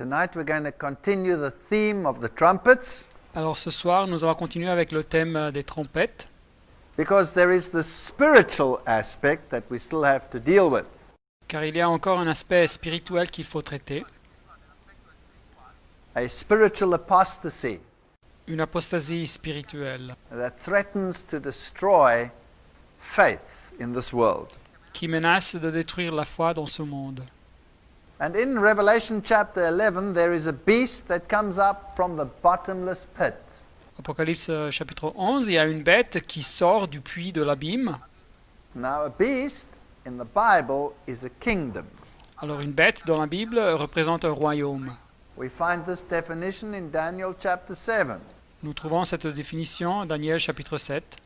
Tonight we're going to continue the theme of the trumpets Alors ce soir, nous allons continuer avec le thème des trompettes, because there is the spiritual aspect that we still have to deal with. car il y a encore un aspect spirituel qu'il faut traiter, A spiritual apostasy une apostasie spirituelle that threatens to destroy faith in this world. qui menace de détruire la foi dans ce monde. And in Revelation chapter 11 there is a beast that comes up from the bottomless pit. Apocalypse chapitre 11, il y a une bête qui sort du puits de l'abîme. Now a beast in the Bible is a kingdom. Alors une bête dans la Bible représente un royaume. We find this definition in Daniel chapter 7. Nous trouvons cette définition dans Daniel chapitre 7.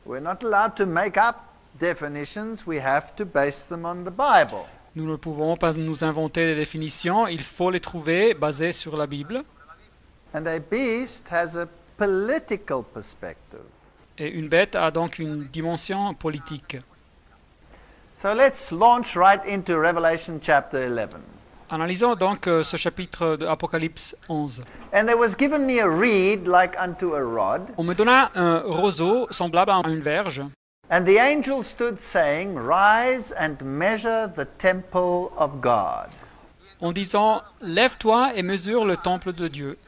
We're not allowed to make up definitions, we have to base them on the Bible. Nous ne pouvons pas nous inventer des définitions, il faut les trouver basées sur la Bible. And a beast has a political perspective. Et une bête a donc une dimension politique. So let's launch right into Revelation chapter 11. Analysons donc ce chapitre de Apocalypse 11. And there was given me a reed like unto a rod, On me donna un roseau semblable à une verge, and the angel stood saying, Rise and measure the temple of God. en disant « Lève-toi et mesure le temple de Dieu,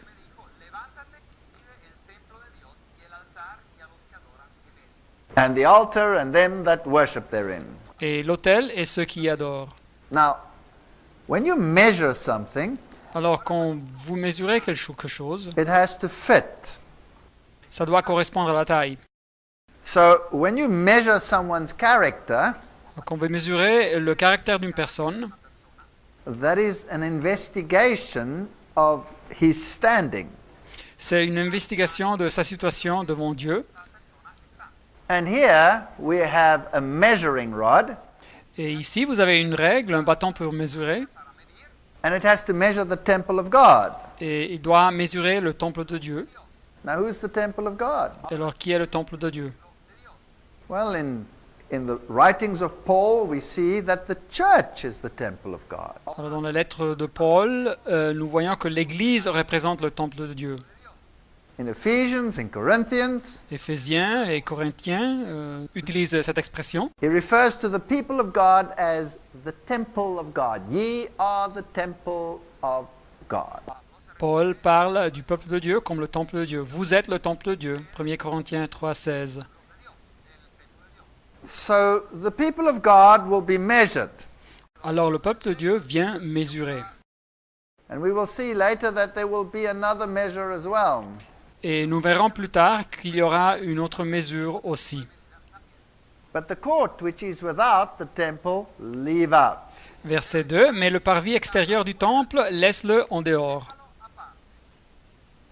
And the altar and them that worship therein. et l'autel et ceux qui y adorent. » Now, when you measure something, Alors quand vous mesurez quelque chose, it has to fit. ça doit correspondre à la taille. So when you measure someone's character, Quand vous mesurez le caractère d'une personne, that is an investigation of his standing. c'est une investigation de sa situation devant Dieu. And here we have a measuring rod, Et ici, vous avez une règle, un bâton pour mesurer, and it has to measure the temple of God. et il doit mesurer le temple de Dieu. Now, who's the temple of God? Alors, qui est le temple de Dieu? Well, in the writings of Paul, we see that the church is the temple of God. Alors, dans la lettre de Paul, nous voyons que l'Église représente le temple de Dieu. In Ephesians, in Corinthians, Éphésiens et Corinthiens utilisent cette expression. he refers to the people of God as the temple of God. Ye are the temple of God. Paul parle du peuple de Dieu comme le temple de Dieu. Vous êtes le temple de Dieu. 1 Corinthiens 3,16. So the people of God will be measured. Alors, le peuple de Dieu vient mesurer. And we will see later that there will be another measure as well. Et nous verrons plus tard qu'il y aura une autre mesure aussi. But the court which is without the temple, leave out. Verset 2. Mais le parvis extérieur du temple, laisse-le en dehors.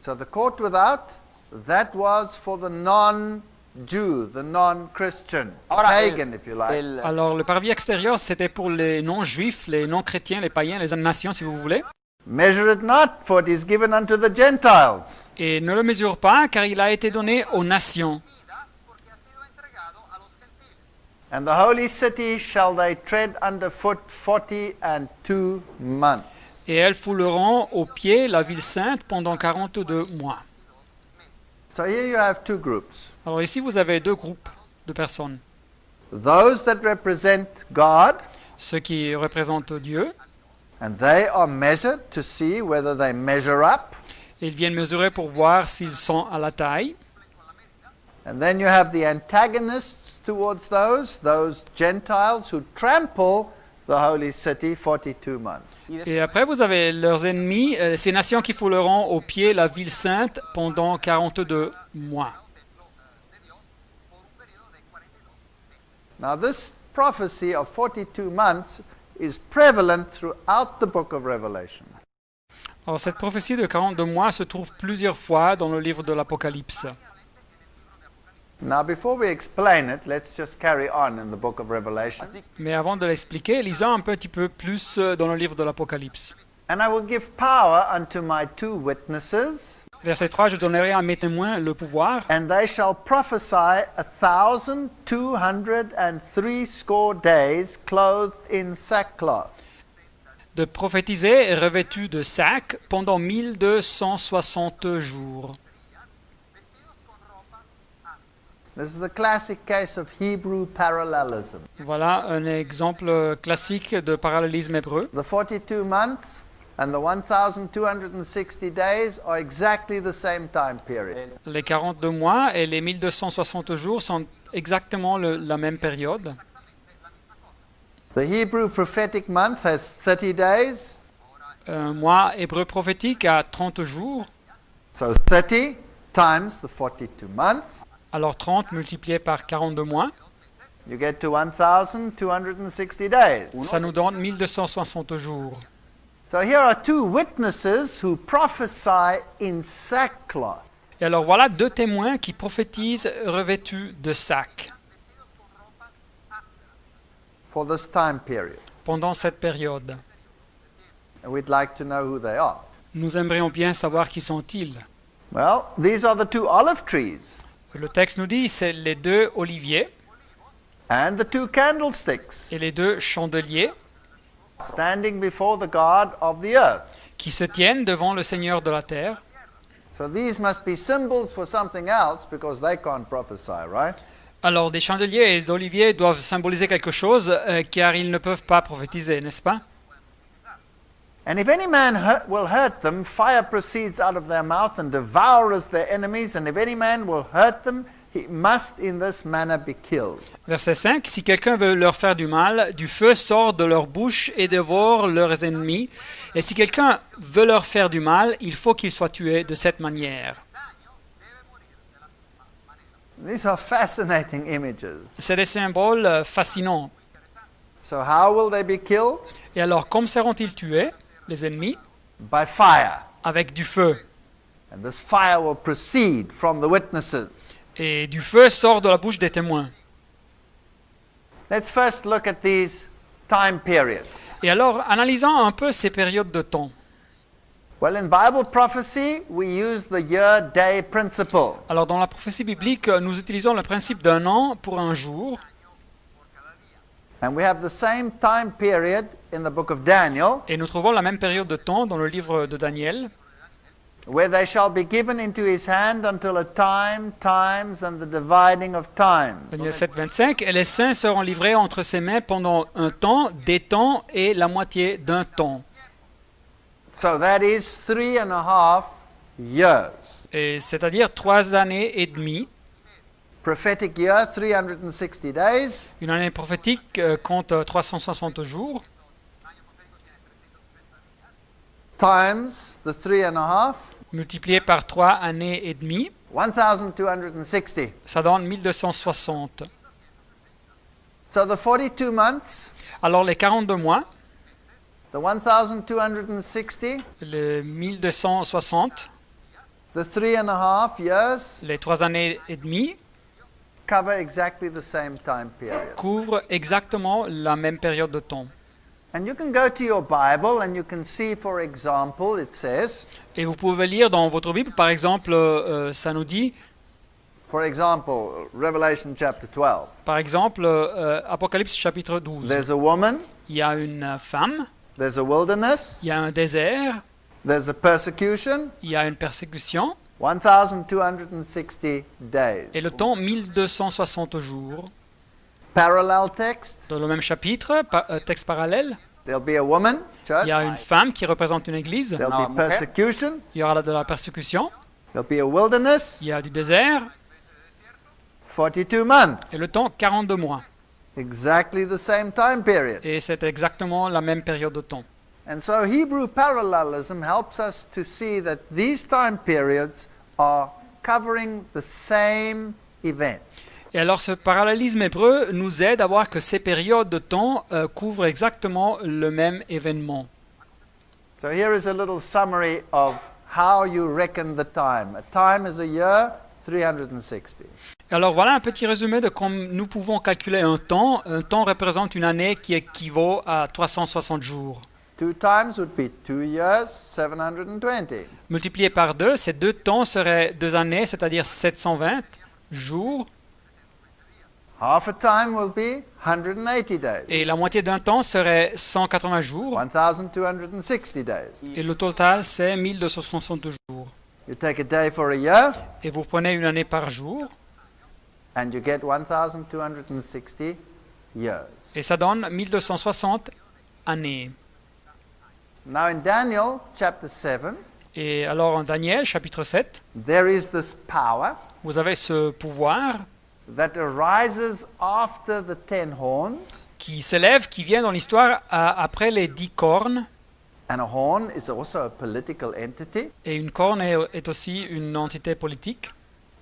So the court without, that was for the non-Jew, the non-Christian, pagan if you like. Alors, le parvis extérieur, c'était pour les non-juifs, les non-chrétiens, les païens, les nations, si vous voulez. Measure it not, for it is given unto the Gentiles. Et ne le mesure pas, car il a été donné aux nations. And the holy city shall they tread underfoot 42 months. Et elles fouleront aux pieds la ville sainte pendant 42 mois. So here you have two groups. Alors ici, vous avez deux groupes de personnes. Those that represent God, Ceux qui représentent Dieu, and they are measured to see whether they measure up. ils viennent mesurer pour voir s'ils sont à la taille. And then you have the antagonists towards those Gentiles who trample the holy city 42 months. Et après, vous avez leurs ennemis, ces nations qui fouleront aux pieds la ville sainte pendant 42 mois. Now this prophecy of 42 months is prevalent throughout the book of Revelation. Alors cette prophétie de 42 mois se trouve plusieurs fois dans le livre de l'Apocalypse. Now before we explain it, let's just carry on in the book of Revelation. Mais avant de l'expliquer, lisons un petit peu plus dans le livre de l'Apocalypse. And I will give power unto my two witnesses, Verset 3, je donnerai à mes témoins le pouvoir, and they shall prophesy 1,260 days clothed in sackcloth. de prophétiser revêtu de sac pendant 1260 jours. This is the classic case of Hebrew parallelism. Voilà un exemple classique de parallélisme hébreu. The 42 months and the 1260 days are exactly the same time period. Les 42 mois et les 1260 jours sont exactement la même période. The Hebrew prophetic month has 30 days, Un mois hébreu prophétique a 30 jours. so 30 times the 42 months, Alors 30 multiplié par 42 mois, you get to 1260 days. ça nous donne 1260 jours. So here are two witnesses who prophesy in sackcloth. Et alors voilà deux témoins qui prophétisent revêtus de sac For this time period. pendant cette période. And we'd like to know who they are. Nous aimerions bien savoir qui sont-ils. Well, these are the two olive trees Le texte nous dit c'est les deux oliviers and the two candlesticks et les deux chandeliers standing before the God of the earth. qui se tiennent devant le Seigneur de la terre. So these must be symbols for something else because they can't prophesy, right? Alors des chandeliers et des oliviers doivent symboliser quelque chose car ils ne peuvent pas prophétiser, n'est-ce pas? And if any man will hurt them, fire proceeds out of their mouth and devours their enemies. And if any man will hurt them, he must in this manner be killed. Verset 5. Si quelqu'un veut leur faire du mal, du feu sort de leur bouche et dévore leurs ennemis. Et si quelqu'un veut leur faire du mal, il faut qu'il soit tué de cette manière. These are fascinating images. C'est des symboles fascinants. So how will they be killed? Et alors, comment seront-ils tués, les ennemis? By fire. Avec du feu. And this fire will proceed from the witnesses. Et du feu sort de la bouche des témoins. Let's first look at these time periods. Et alors, analysons un peu ces périodes de temps. Well, in Bible prophecy, we use the year-day principle. Alors, dans la prophétie biblique, nous utilisons le principe d'un an pour un jour. And we have the same time period in the book of Daniel, Et nous trouvons la même période de temps dans le livre de Daniel, where they shall be given into his hand until a time, times, and the dividing of time. Daniel 7, 25. Et les saints seront livrés entre ses mains pendant un temps, des temps et la moitié d'un temps. So that is 3.5 years. Et c'est-à-dire 3 années et demie. Prophetic year, 360 days. Une année prophétique compte 360 jours. Times the 3.5, Multiplié par 3 années et demie, 1260. ça donne 1260. So the 42 months, Alors les 42 mois, the 1260, les 1260, the 3.5 years les 3 années et demie, cover exactly the same time period. couvrent exactement la même période de temps. And you can go to your Bible and you can see, for example, it says, Et vous pouvez lire dans votre Bible, par exemple, ça nous dit, for example, Revelation chapter 12. par exemple, Apocalypse chapitre 12. There's a woman, Il y a une femme, there's a wilderness, il y a un désert, there's a persecution, il y a une persécution, 1260 days. et le temps 1260 jours. Parallel text, Dans le même chapitre, texte parallèle, there'll be a woman, church, il y a une femme qui représente une église, there'll be persecution, il y aura de la persécution, there'll be a wilderness, il y a du désert, 42 months. et le temps 42 mois. Exactly the same time period. Et c'est exactement la même période de temps. And so Hebrew parallelism helps us to see that these time periods are covering the same event. Et alors ce parallélisme hébreu nous aide à voir que ces périodes de temps couvrent exactement le même événement. So here is a little summary of how you reckon the time. A time is a year, 360. Alors voilà un petit résumé de comment nous pouvons calculer un temps. Un temps représente une année qui équivaut à 360 jours. 2 times would be 2 years, 720. Multiplié par 2, ces 2 temps seraient 2 années, c'est-à-dire 720 jours. Half a time will be 180 days. Et la moitié d'un temps serait 180 jours. 1260 days. Et le total, c'est 1260 jours. You take a day for a year Et vous prenez une année par jour, and you get 1260 years. et ça donne 1260 années. Now in Daniel chapter 7, Et alors en Daniel, chapitre 7, there is this power vous avez ce pouvoir that arises after the 10 horns, qui s'élève, qui vient dans l'histoire après les 10 cornes. and a horn is also a political entity, Et une corne est aussi une entité politique.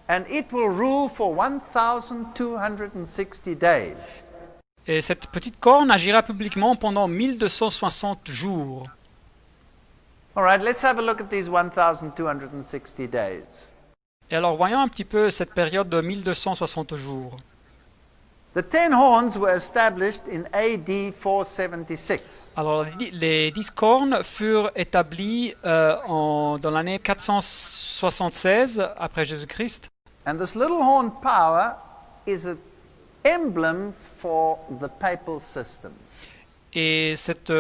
and it will rule for 1260 days. Et cette petite corne agira publiquement pendant 1260 jours. All right, let's have a look at these 1260 days. Et alors voyons un petit peu cette période de 1260 jours. The 10 horns were established in AD 476. Alors les 10 cornes furent établies dans l'année 476 après Jésus-Christ. And this little horn power is an emblem for the papal system. Et cet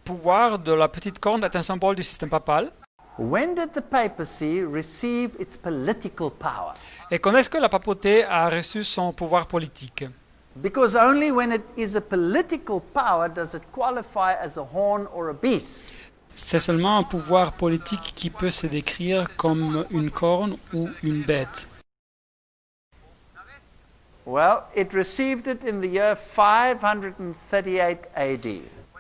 pouvoir de la petite corne est un symbole du système papal. When did the papacy receive its political power? Et quand est-ce que la papauté a reçu son pouvoir politique? Because only when it is a political power does it qualify as a horn or a beast. C'est seulement un pouvoir politique qui peut se décrire comme une corne ou une bête. Well, it received it in the year 538 AD.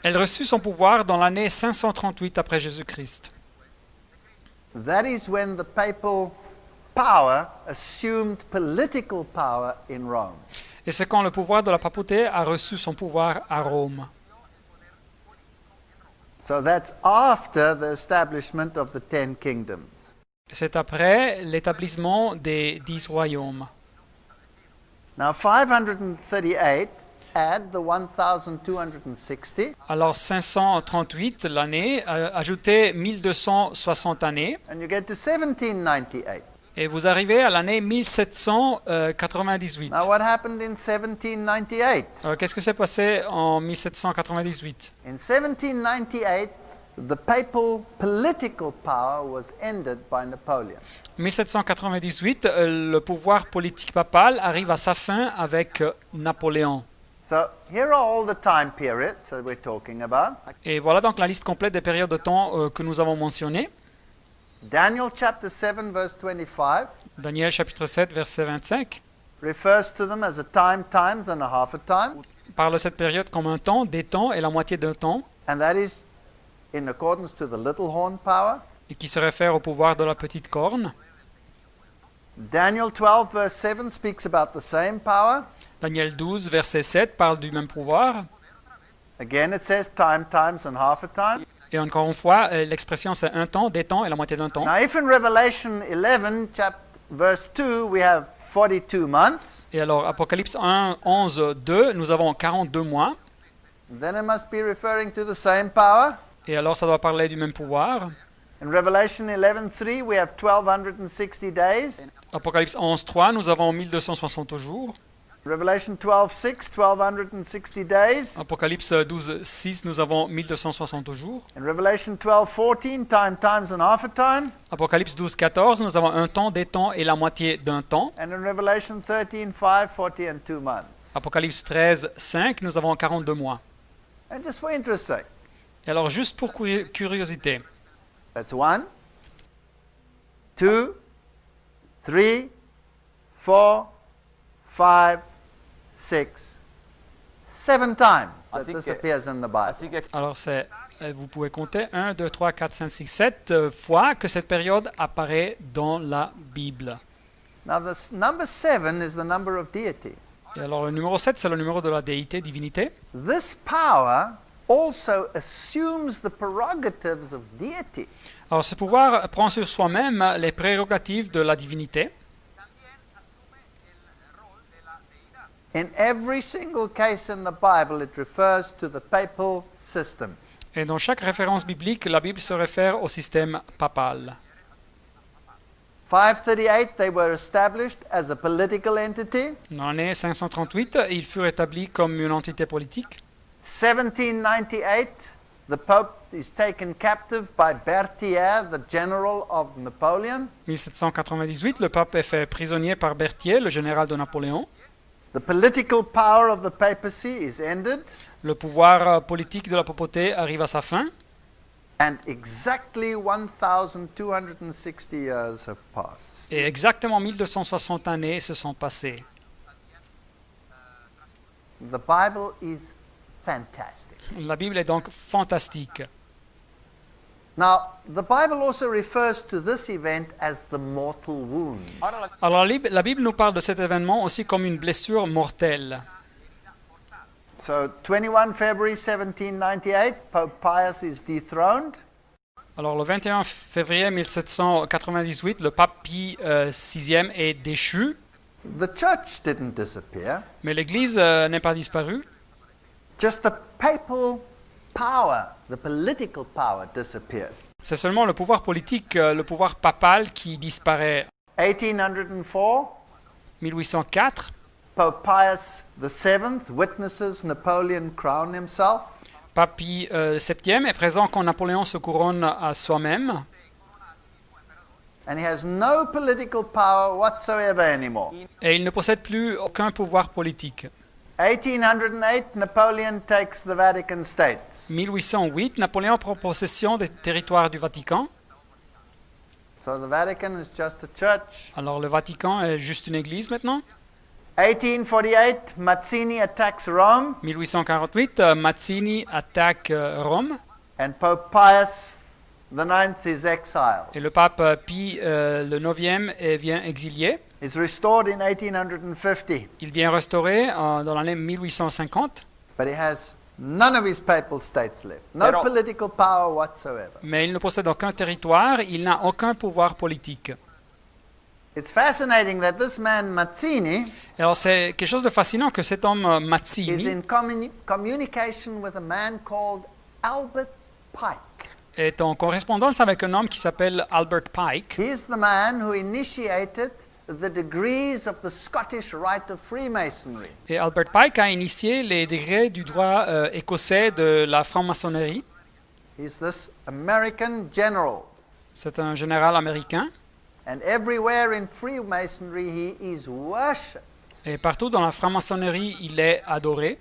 Elle reçut son pouvoir dans l'année 538 après Jésus-Christ. That is when the papal power assumed political power in Rome. Et c'est quand le pouvoir de la papauté a reçu son pouvoir à Rome. So that's after the establishment of the 10 kingdoms. C'est après l'établissement des 10 royaumes. Now 538 add the 1260 Alors 538 l'année, ajoutez 1260 années, and you get to 1798. et vous arrivez à l'année 1798. Now what happened in 1798? Alors qu'est-ce que s'est passé en 1798? In 1798, the papal political power was ended by Napoleon. 1798, le pouvoir politique papal arrive à sa fin avec Napoléon. So here are all the time periods that we're talking about. Et voilà donc la liste complète des périodes de temps que nous avons mentionnées. Daniel chapter 7 verse 25 Daniel chapitre 7 verset 25 refers to them as a time, times, and a half a time. parle de cette période comme un temps, des temps et la moitié d'un temps, And that is in accordance to the little horn power. et qui se réfère au pouvoir de la petite corne. Daniel 12 verse 7 speaks about the same power. Daniel 12 verset 7 parle du même pouvoir. Again it says time, times, and half a time. Et encore une fois, l'expression c'est un temps, des temps et la moitié d'un temps. Now if in Revelation 11 verse 2 we have 42 months, Et alors, Apocalypse 1, 11, 2, nous avons 42 mois. then it must be referring to the same power. Et alors, ça doit parler du même pouvoir. In Revelation 11:3 we have 1260 days. Apocalypse 11, 3, nous avons 1260 jours. Revelation 12:6, 1260 days. Apocalypse 12, 6, nous avons 1260 jours. In Revelation 12:14, time, times, and half a time. Apocalypse 12, 14, nous avons un temps, des temps et la moitié d'un temps. And in Revelation 13:5, 40 and 2 months. Apocalypse 13, 5, nous avons 42 mois. And just for interest sake, Et alors, juste pour curiosité, that's 1, 2, 3, 4, 5, 6, 7 times that Así this que- appears in the Bible. Así que alors vous pouvez compter 1, 2, 3, 4, 5, 6, 7 fois que cette période apparaît dans la Bible. Now this number 7 is the number of deity. Et alors, le numéro 7, c'est le numéro de la déité, divinité. This power also assumes the prerogatives of deity. Alors, ce pouvoir prend sur soi-même les prérogatives de la divinité. In every single case in the Bible, it refers to the papal system. Et dans chaque référence biblique, la Bible se réfère au système papal. 538, they were established as a political entity. Dans l'année 538, ils furent établis comme une entité politique. 1798, the Pope is taken captive by Berthier, the general of Napoleon. 1798, le pape est fait prisonnier par Berthier, le général de Napoléon. The political power of the papacy is ended, Le pouvoir politique de la papauté arrive à sa fin. and exactly 1,260 years have passed. Et exactement 1260 années se sont passées. The Bible is fantastic. La Bible est donc fantastique. Now, the Bible also refers to this event as the mortal wound. Alors la Bible nous parle de cet événement aussi comme une blessure mortelle. So, 21 February 1798, Pope Pius is dethroned. Alors le 21 février 1798, le pape Pie VIe est déchu, The church didn't disappear, mais l'Église n'est pas disparue. just the papal power, the political power disappeared. C'est seulement le pouvoir politique, le pouvoir papal qui disparaît. 1804, 1804, Pope Pius VII witnesses Napoleon crown himself. pape Pie VII est présent quand Napoléon se couronne à soi-même. And he has no political power whatsoever anymore. Et il ne possède plus aucun pouvoir politique. 1808, Napoleon takes the Vatican States. 1808, Napoléon prend possession des territoires du Vatican. So the Vatican is just a church. Alors le Vatican est juste une église maintenant. 1848, Mazzini attacks Rome, 1848, Mazzini attaque Rome and Pope Pius IX is exiled. et le pape Pie le IXe vient exilié. Is restored in 1850, Il vient restaurer dans l'année 1850, but he has none of his papal states left. No Pero- political power whatsoever. mais il ne possède aucun territoire, il n'a aucun pouvoir politique. It's fascinating that this man Mazzini Et alors c'est quelque chose de fascinant que cet homme is Mazzini in communication with a man called Albert Pike. est en correspondance avec un homme qui s'appelle Albert Pike. He's the man who initiated the degrees of the Scottish Rite of Freemasonry. Et Albert Pike a initié les degrés du droit écossais de la franc-maçonnerie. He's this American general. C'est un général américain. And everywhere in Freemasonry he is worshipped. Et partout dans la franc-maçonnerie, il est adoré.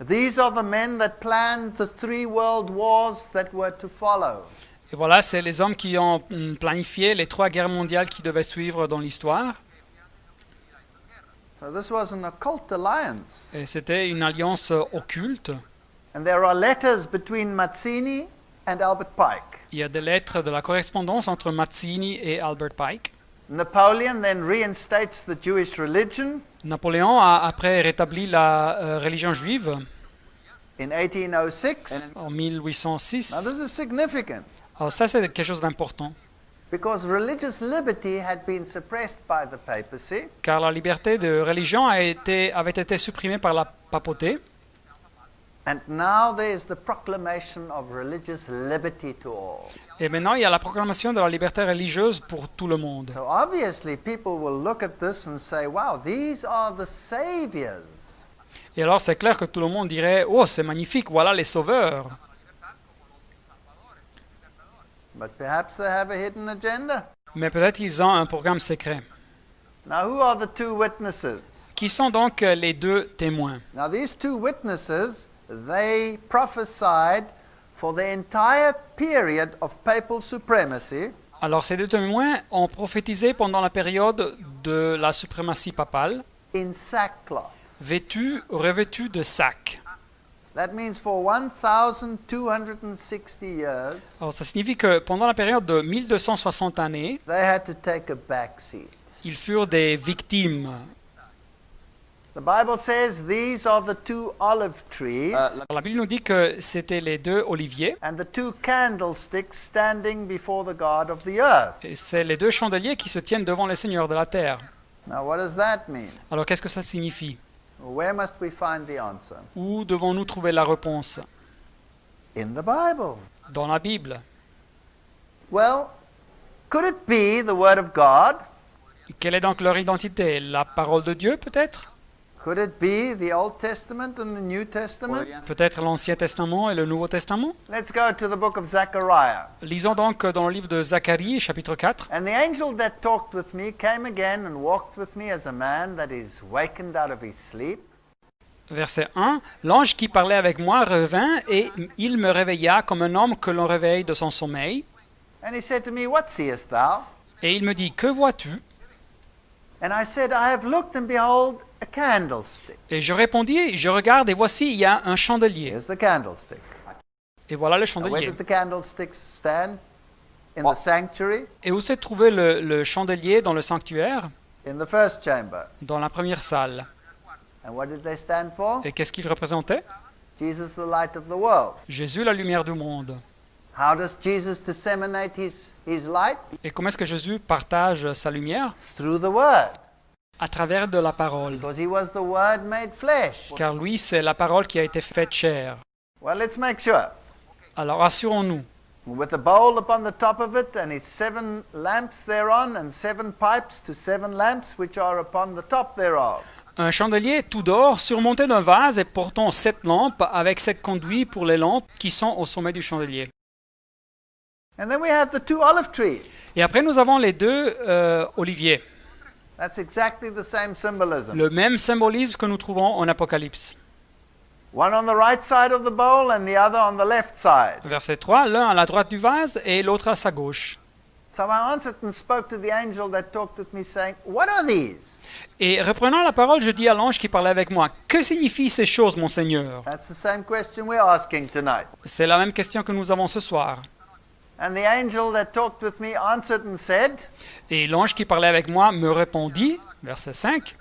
These are the men that planned the 3 world wars that were to follow. Et voilà, c'est les hommes qui ont planifié les 3 guerres mondiales qui devaient suivre dans l'histoire. So this was an occult alliance. Et c'était une alliance occulte. And there are letters between Mazzini and Albert Pike. Il y a des lettres de la correspondance entre Mazzini et Albert Pike. Napoleon then reinstates the Jewish religion Napoléon a après rétabli la religion juive in 1806. en Now 1806. this is significant Alors ça, c'est quelque chose d'important, because religious liberty had been suppressed by the papacy, car la liberté de religion avait été supprimée par la papauté. and now there is the proclamation of religious liberty to all. Et maintenant, il y a la proclamation de la liberté religieuse pour tout le monde. So obviously people will look at this and say, wow, these are the saviors. Et alors, c'est clair que tout le monde dirait, oh, c'est magnifique, voilà les sauveurs. But perhaps they have a hidden agenda. Mais peut-être qu'ils ont un programme secret. Now who are the 2 witnesses? Qui sont donc les 2 témoins? Now these 2 witnesses, they prophesied for the entire period of papal supremacy. Alors, ces 2 témoins ont prophétisé pendant la période de la suprématie papale, In sackcloth. revêtus de sacs. That means for 1,260 years, Alors, ça signifie que pendant la période de 1260 années, they had to take a back seat. ils furent des victimes. The Bible says these are the 2 olive trees La Bible nous dit que c'était les 2 oliviers, and the 2 candlesticks standing before the God of the earth. et c'est les 2 chandeliers qui se tiennent devant les seigneurs de la terre. Now what does that mean? Alors, qu'est-ce que ça signifie? Where must we find the answer? Où devons-nous trouver la réponse? In the Bible. Dans la Bible. Well, Could it be the Word of God? Quelle est donc leur identité? La parole de Dieu, peut-être? Could it be the Old Testament and the New Testament? Peut-être l'Ancien Testament et le Nouveau Testament? Let's go to the book of Zechariah. Lisons donc dans le livre de Zacharie, chapitre 4. And the angel that talked with me came again and walked with me as a man that is wakened out of his sleep. Verset 1. L'ange qui parlait avec moi revint et il me réveilla comme un homme que l'on réveille de son sommeil. And he said to me, What seest thou? Et il me dit, que vois-tu? And I said, I have looked and behold a candlestick. Et je répondis, je regarde et voici, il y a un chandelier. Here's the candlestick. Et voilà le Now, where chandelier. did the candlestick stand? In the sanctuary, Et où s'est trouvé le chandelier dans le sanctuaire? in the first chamber. Dans la première salle. And what did they stand for? Et qu'est-ce qu'il représentait? Jesus, the light of the world. Jésus, la lumière du monde. How does Jesus disseminate his light? Et comment est-ce que Jésus partage sa lumière? Through the Word. À travers de la parole. Because he was the Word made flesh. Car lui, c'est la parole qui a été faite chair. Well, let's make sure. Alors assurons-nous. With a bowl upon the top of it, and its 7 lamps thereon, and 7 pipes to 7 lamps which are upon the top thereof. Un chandelier tout d'or surmonté d'un vase et portant 7 lampes avec 7 conduits pour les lampes qui sont au sommet du chandelier. And then we have the 2 olive trees. Et après, nous avons les 2 oliviers. That's exactly the same symbolism. Le même symbolisme que nous trouvons en Apocalypse. One on the right side of the bowl and the other on the left side. Verset 3, l'un à la droite du vase et l'autre à sa gauche. So I answered and spoke to the angel that talked with me, saying, What are these? Et reprenant la parole, je dis à l'ange qui parlait avec moi, que signifient ces choses, mon Seigneur? That's the same question we're asking tonight. C'est la même question que nous avons ce soir. And the angel that talked with me answered and said, Et l'ange qui parlait avec moi me répondit, verset 5,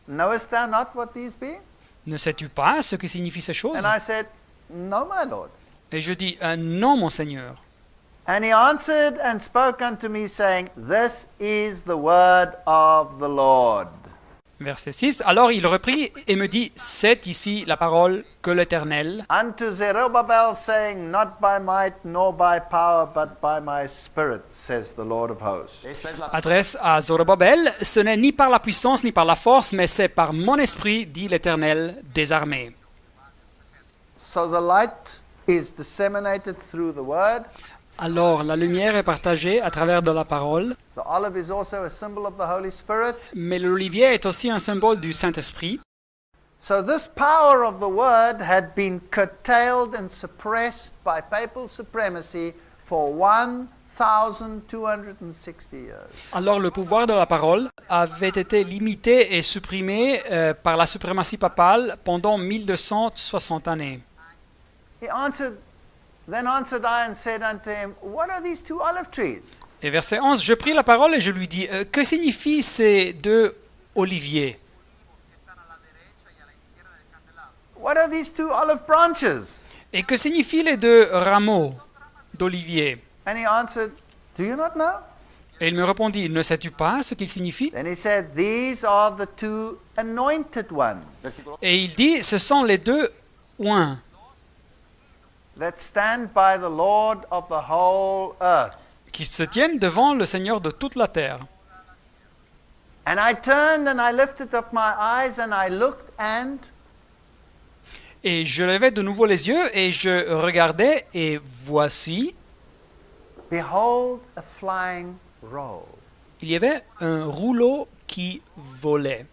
Knowest thou not what these be? ne sais-tu pas ce que signifient ces choses? And I said, No, my Lord. Et je dis, non, mon Seigneur. And he answered and spoke unto me, saying, This is the word of the Lord. Verset 6, alors il reprit et me dit, c'est ici la parole que l'Éternel Unto Zerubbabel, saying, Not by might nor by power, but by my spirit, says the Lord of hosts. adresse à Zorobabel, ce n'est ni par la puissance ni par la force, mais c'est par mon esprit, dit l'Éternel des armées. So the light is disseminated through the word. Alors la lumière est partagée à travers de la parole, The olive is also a symbol of the Holy Spirit. mais l'olivier est aussi un symbole du Saint-Esprit. So this power of the word had been curtailed and suppressed by papal supremacy for 1,260 years. Alors le pouvoir de la parole avait été limité et supprimé par la suprématie papale pendant 1260 années. Then answered I and said unto him, What are these 2 olive trees? Et verset 11, je pris la parole et je lui dis, que signifient ces 2 oliviers? What are these 2 olive branches? Et que signifient les 2 rameaux d'olivier? And he answered, Do you not know? Et il me répondit, ne sais-tu pas ce qu'ils signifient? Then he said, These are the 2 anointed ones Et il dit, ce sont les 2 oints that stand by the Lord of the whole earth. qui se tiennent devant le Seigneur de toute la terre. And I turned and I lifted up my eyes and I looked and Et je levai de nouveau les yeux et je regardais et voici, behold a flying roll. il y avait un rouleau qui volait.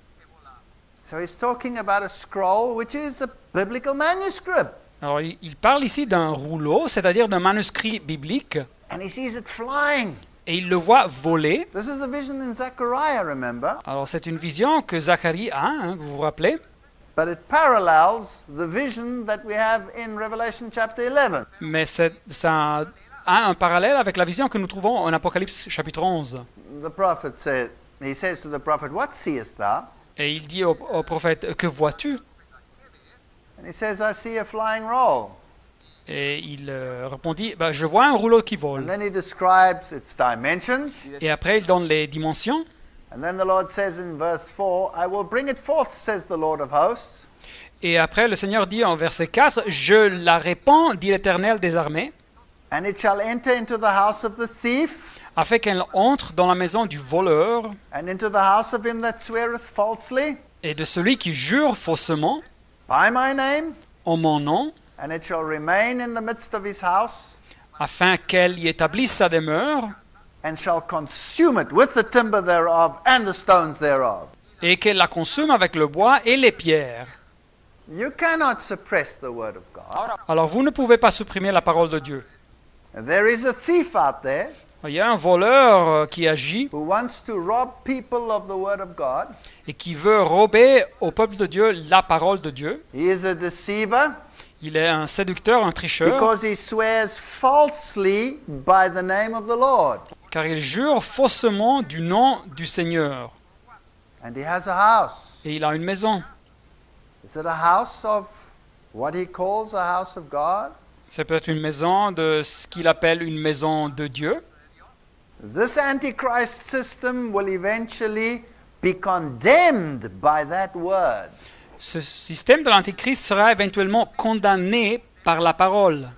So he's talking about a scroll which is a biblical manuscript. Alors il parle ici d'un rouleau, c'est-à-dire d'un manuscrit biblique, And he sees it flying. et il le voit voler. This is a vision in Zechariah, remember? Alors c'est une vision que Zacharie a, hein, vous vous rappelez? But it parallels the vision that we have in Revelation chapter 11. Mais ça a un parallèle avec la vision que nous trouvons en Apocalypse chapitre 11. The prophet says, he says to the prophet, What seest thou? Et il dit au prophète, que vois-tu? And he says, I see a flying roll. Et il répondit, bah, je vois un rouleau qui And vole. then he describes its dimensions. Et après il donne les dimensions. And then the Lord says in verse 4, I will bring it forth, says the Lord of hosts. Et après le Seigneur dit en verset 4, je la répands, dit l'Éternel des armées. And it shall enter into the house of the thief. afin qu'elle entre dans la maison du voleur and into the house of him that sweareth falsely et de celui qui jure faussement by my name, en mon nom, and it shall remain in the midst of his house, afin qu'elle y établisse sa demeure and shall consume it with the timber thereof and the stones thereof. et qu'elle la consume avec le bois et les pierres. You cannot suppress the word of God. Alors vous ne pouvez pas supprimer la parole de Dieu. There is a thief out there Il y a un voleur qui agit who wants to rob people of the word of God. et qui veut rober au peuple de Dieu la parole de Dieu. He is a deceiver Il est un séducteur, un tricheur, because he swears falsely by the name of the Lord. car il jure faussement du nom du Seigneur. And he has a house. Et il a une maison. Is it a house of what he calls a house of God? C'est peut-être une maison de ce qu'il appelle une maison de Dieu. This Antichrist system will eventually be condemned by that word. Ce système de l'Antichrist sera éventuellement condamné par la parole.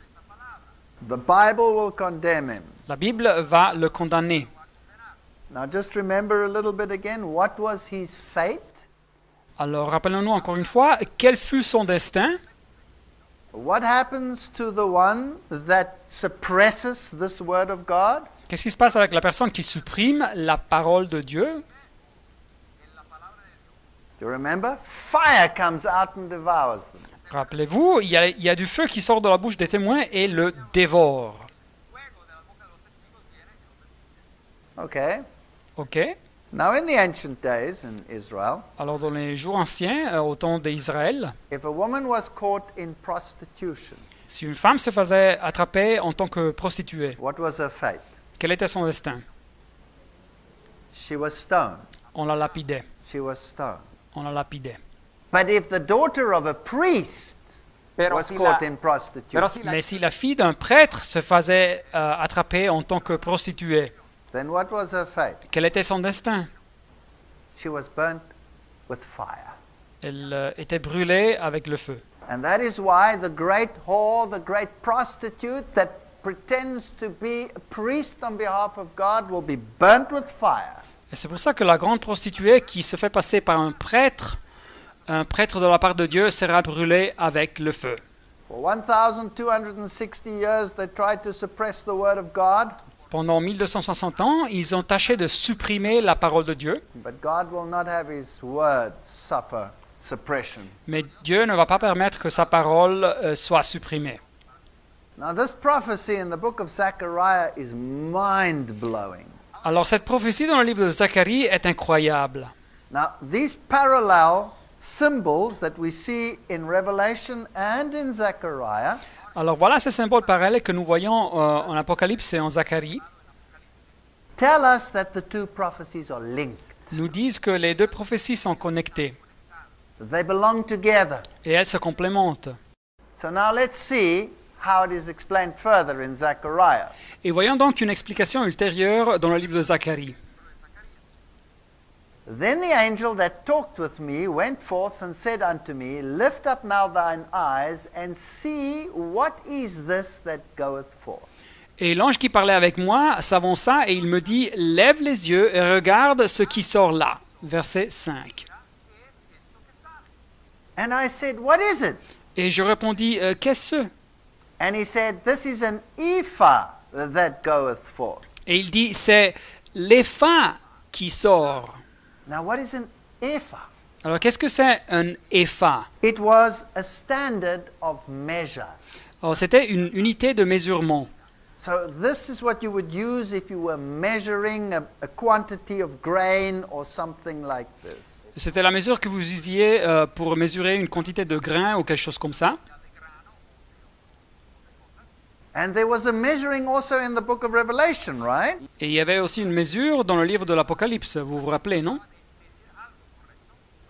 The Bible will condemn him. La Bible va le condamner. Now just remember a little bit again, what was his fate? Alors rappelons-nous encore une fois, quel fut son destin? What happens to the one that suppresses this word of God? Qu'est-ce qui se passe avec la personne qui supprime la parole de Dieu? Do you remember? Fire comes out and devours them. Rappelez-vous, il y a du feu qui sort de la bouche des témoins et le dévore. Okay. OK? Now in the ancient days in Israel, Alors dans les jours anciens, au temps d'Israël, if a woman was caught in prostitution, si une femme se faisait attraper en tant que prostituée, what was her fate? quel était son destin? She was stoned. On la lapidait. She was stoned. On la lapidait. But if the daughter of a priest Pero was si caught la- in prostitution, pero si la- Mais si la fille d'un prêtre se faisait attraper en tant que prostituée, then what was her fate? quel était son destin? She was burnt with fire. Elle était brûlée avec le feu. And that is why the great whore, the great prostitute that pretends to be a priest on behalf of God will be burnt with fire. Et c'est pour ça que la grande prostituée qui se fait passer par un prêtre de la part de Dieu sera brûlée avec le feu. For 1,260 years they tried to suppress the word of God, Pendant 1260 ans, ils ont tâché de supprimer la parole de Dieu, but God will not have his word suffer suppression. mais Dieu ne va pas permettre que sa parole soit supprimée. Now this prophecy in the book of Zechariah is mind-blowing. Alors cette prophétie dans le livre de Zacharie est incroyable. Now these parallel symbols that we see in Revelation and in Zechariah Alors voilà ces symboles parallèles que nous voyons en Apocalypse et en Zacharie, tell us that the two prophecies are linked. nous disent que les deux prophéties sont connectées They belong together. et elles se complémentent. So now let's see how it is explained further in Zechariah. Et voyons donc une explication ultérieure dans le livre de Zacharie. Then the angel that talked with me went forth and said unto me, Lift up now thine eyes and see what is this that goeth forth. Et l'ange qui parlait avec moi s'avança et il me dit, lève les yeux et regarde ce qui sort là. Verset 5. And I said, What is it? Et je répondis, qu'est-ce? And he said, This is an ephah that goeth forth. Et il dit, c'est l'épha qui sort. Now what is an ephah? Alors qu'est-ce que c'est un épha? It was a standard of measure. Alors c'était une unité de mesurement. So this is what you would use if you were measuring a quantity of grain or something like this. C'était la mesure que vous usiez pour mesurer une quantité de grains ou quelque chose comme ça. And there was a measuring also in the book of Revelation, right? Et il y avait aussi une mesure dans le livre de l'Apocalypse, vous vous rappelez, non?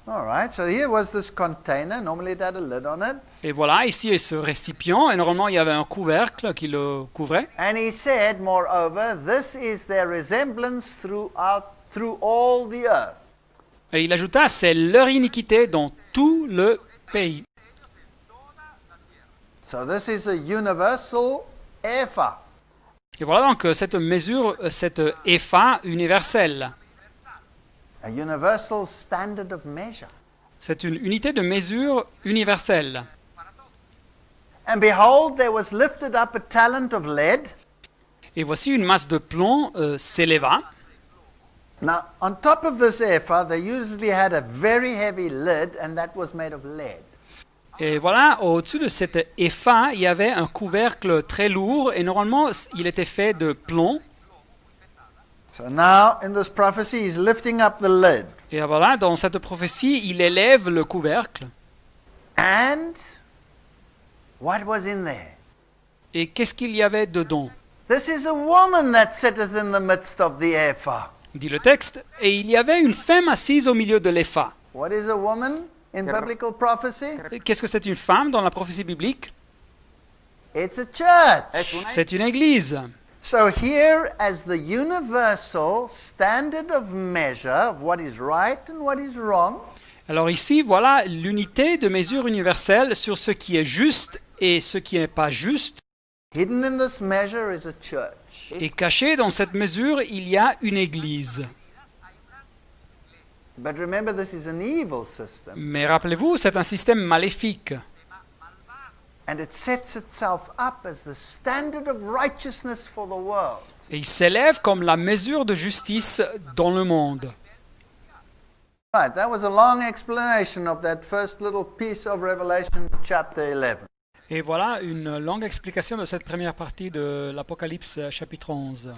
All right, so here was this container. Normally it had a lid on it. Et voilà, ici est ce récipient, et normalement il y avait un couvercle qui le couvrait. And he said, moreover, this is their resemblance through all the earth. Et il ajouta, c'est leur iniquité dans tout le pays. So this is a universal ephah. Et voilà donc cette mesure, cette épha universelle. A universal standard of measure. C'est une unité de mesure universelle. And behold, there was lifted up a talent of lead. Et voici une masse de plomb s'éleva. Now, on top of this ephah, they usually had a very heavy lid, and that was made of lead. Et voilà, au-dessus de cette épha, il y avait un couvercle très lourd et normalement, il était fait de plomb. So now, in this prophecy, he's lifting up the lid. Et voilà, dans cette prophétie, il élève le couvercle. And what was in there? Et qu'est-ce qu'il y avait dedans? This is a woman that sitteth in the midst of the ephah. Dit le texte. Et il y avait une femme assise au milieu de l'épha. What is a woman in biblical prophecy? Qu'est-ce que c'est une femme dans la prophétie biblique? It's a church. C'est une église. So here, as the universal standard of measure of what is right and what is wrong, Alors ici, voilà l'unité de mesure universelle sur ce qui est juste et ce qui n'est pas juste. hidden in this measure is a church. Et caché dans cette mesure, il y a une église. But remember, this is an evil system, Mais rappelez-vous, c'est un système maléfique. and it sets itself up as the standard of righteousness for the world. Et il s'élève comme la mesure de justice dans le monde. Right, that was a long explanation of that first little piece of Revelation chapter 11. Et voilà une longue explication de cette première partie de l'Apocalypse chapitre 11.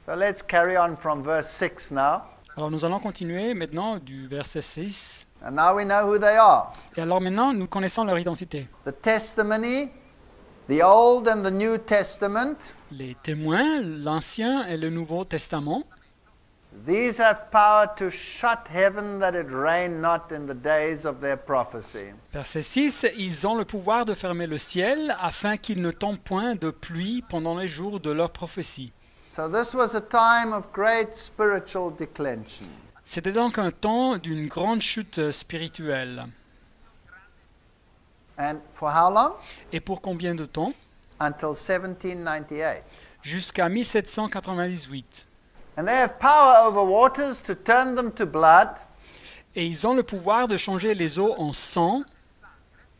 So let's carry on from verse 6 now. Alors nous allons continuer maintenant du verset 6. And now we know who they are. Et alors maintenant, nous connaissons leur identité. The testimony, the Old and the New Testament, Les témoins, l'Ancien et le Nouveau Testament, these have power to shut heaven that it rain not in the days of their prophecy. verset 6, ils ont le pouvoir de fermer le ciel afin qu'il ne tombe point de pluie pendant les jours de leur prophétie. So this was a time of great spiritual declension. C'était donc un temps d'une grande chute spirituelle. And for how long? Et pour combien de temps? Until 1798. Jusqu'à 1798. And they have power over waters to turn them to blood Et ils ont le pouvoir de changer les eaux en sang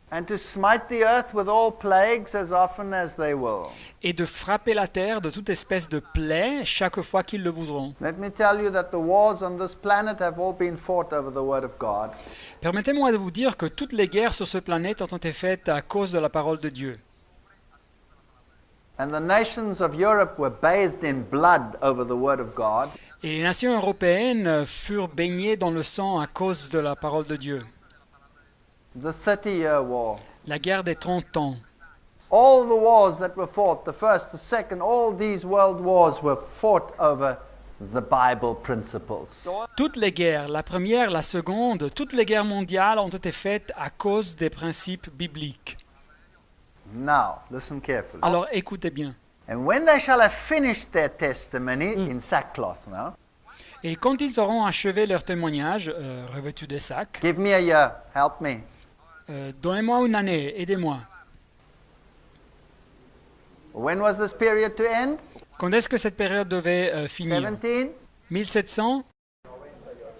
and to smite the earth with all plagues as often as they will. et de frapper la terre de toute espèce de plaie chaque fois qu'ils le voudront. Let me tell you that the wars on this planet have all been fought over the word of God. Permettez-moi de vous dire que toutes les guerres sur cette planète ont été faites à cause de la parole de Dieu. And the nations of Europe were bathed in blood over the word of God. Et les nations européennes furent baignées dans le sang à cause de la parole de Dieu. The 30-year war. La guerre des 30 ans. All the wars that were fought, the first, the second, all these world wars were fought over the Bible principles. Toutes les guerres, la première, la seconde, toutes les guerres mondiales ont été faites à cause des principes bibliques. Now, listen carefully. Alors écoutez bien. And when they shall have finished their testimony in sackcloth now, Et quand ils auront achevé leur témoignage, revêtus des sacs, give me a year, help me. donnez-moi une année, aidez-moi. When was this period to end? Quand est-ce que cette période devait finir? 1700,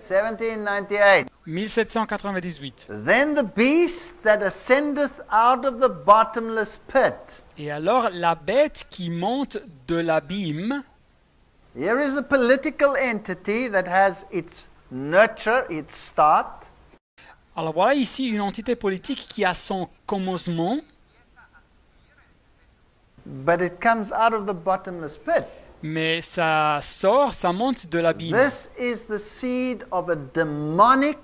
1798. 1798. Then the beast that ascendeth out of the bottomless pit. Et alors la bête qui monte de l'abîme, Here is a political entity that has its nurture, its start, alors voilà ici une entité politique qui a son commencement, but it comes out of the bottomless pit. mais ça sort, ça monte de l'abîme. This is the seed of a demonic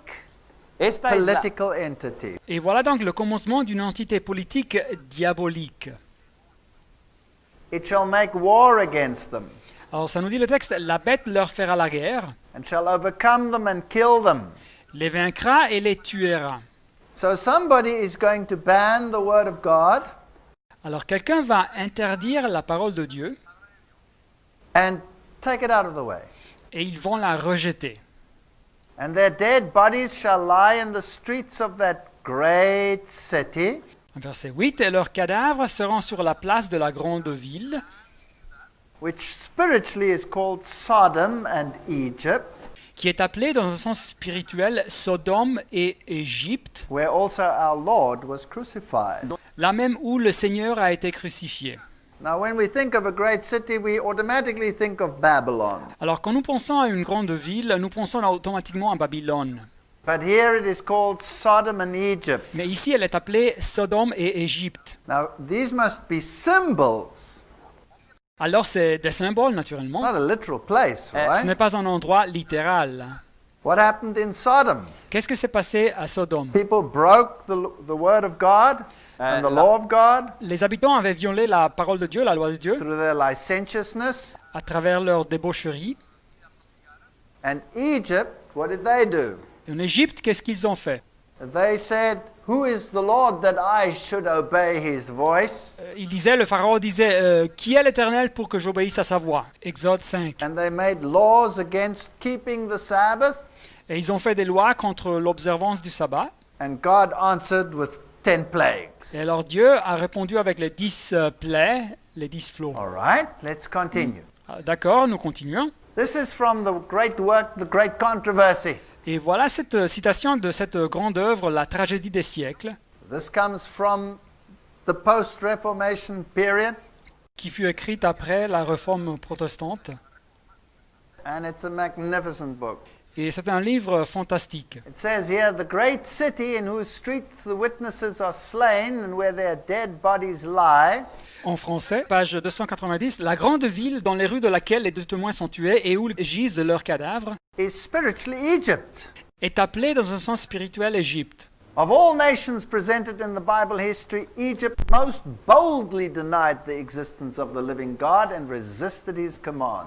Esta es la, political entity. Et voilà donc le commencement d'une entité politique diabolique. It shall make war against them, Alors ça nous dit le texte, la bête leur fera la guerre, and shall overcome them and kill them. les vaincra et les tuera. So somebody is going to ban the word of God Alors quelqu'un va interdire la parole de Dieu and take it out of the way. et ils vont la rejeter. And their dead bodies shall lie in the streets of that great city, Verset 8, et leurs cadavres seront sur la place de la grande ville, which spiritually is called Sodom and Egypt, qui est appelé dans un sens spirituel Sodome et Égypte, where also our Lord was crucified. là même où le Seigneur a été crucifié. Now, when we think of a great city, we automatically think of Babylon. Alors quand nous pensons à une grande ville, nous pensons automatiquement à Babylone. But here it is called Sodom and Egypt. Mais ici, elle est appelée Sodome et Égypte. Now, these must be symbols, Alors c'est des symboles, naturellement. not a literal place, Ce right? n'est pas un endroit littéral. What happened in Sodom? Qu'est-ce que s'est passé à Sodome? People broke the word of God and the law of God Les habitants avaient violé la parole de Dieu, la loi de Dieu, through their licentiousness. à travers leur débaucherie. And Egypt, what did they do? Et en Égypte, qu'est-ce qu'ils ont fait? They said, "Who is the Lord that I should obey his voice?" Le pharaon disait, qui est l'Éternel pour que j'obéisse à sa voix? Exode 5. And they made laws against keeping the Sabbath. Et ils ont fait des lois contre l'observance du sabbat. And God answered with 10 plagues. Et alors Dieu a répondu avec les 10 plaies, les 10 flots. All right, let's continue. D'accord, nous continuons. This is from the great work, The Great Controversy. Et voilà cette citation de cette grande œuvre, La tragédie des siècles, This comes from the post-Reformation period, qui fut écrite après la réforme protestante. and it's a magnificent book. Et c'est un livre fantastique. It says here, "The great city in whose streets the witnesses are slain and where their dead bodies lie En français, page 290, la grande ville dans les rues de laquelle les deux témoins sont tués et où gisent leurs cadavres is spiritually Egypt. est appelée dans un sens spirituel Égypte. Of all nations presented in the Bible history, Egypt most boldly denied the existence of the living God and resisted his commands."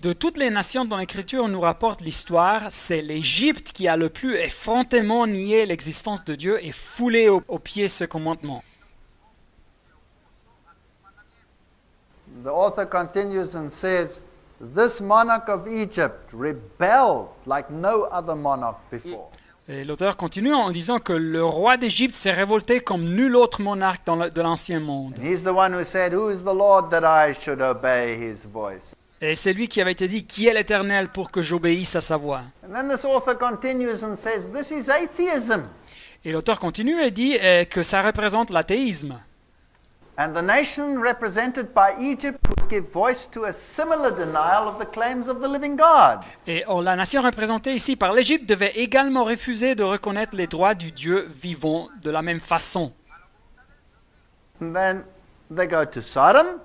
De toutes les nations dont l'Écriture nous rapporte l'histoire, c'est l'Égypte qui a le plus effrontément nié l'existence de Dieu et foulé aux pieds ce commandement. The author continues and says, "This monarch of Egypt rebelled like no other monarch before." Et l'auteur continue en disant que le roi d'Égypte s'est révolté comme nul autre monarque de l'Ancien monde. And he's the one who said, "Who is the Lord that I should obey his voice?" Et c'est lui qui avait été dit, qui est l'Éternel pour que j'obéisse à sa voix? And then this author continues and says, "This is atheism." Et l'auteur continue et dit que ça représente l'athéisme. And the nation represented by Egypt would give voice to a similar denial of the claims of the living God. Et la nation représentée ici par l'Égypte devait également refuser de reconnaître les droits du Dieu vivant de la même façon. And then they go to Sodom,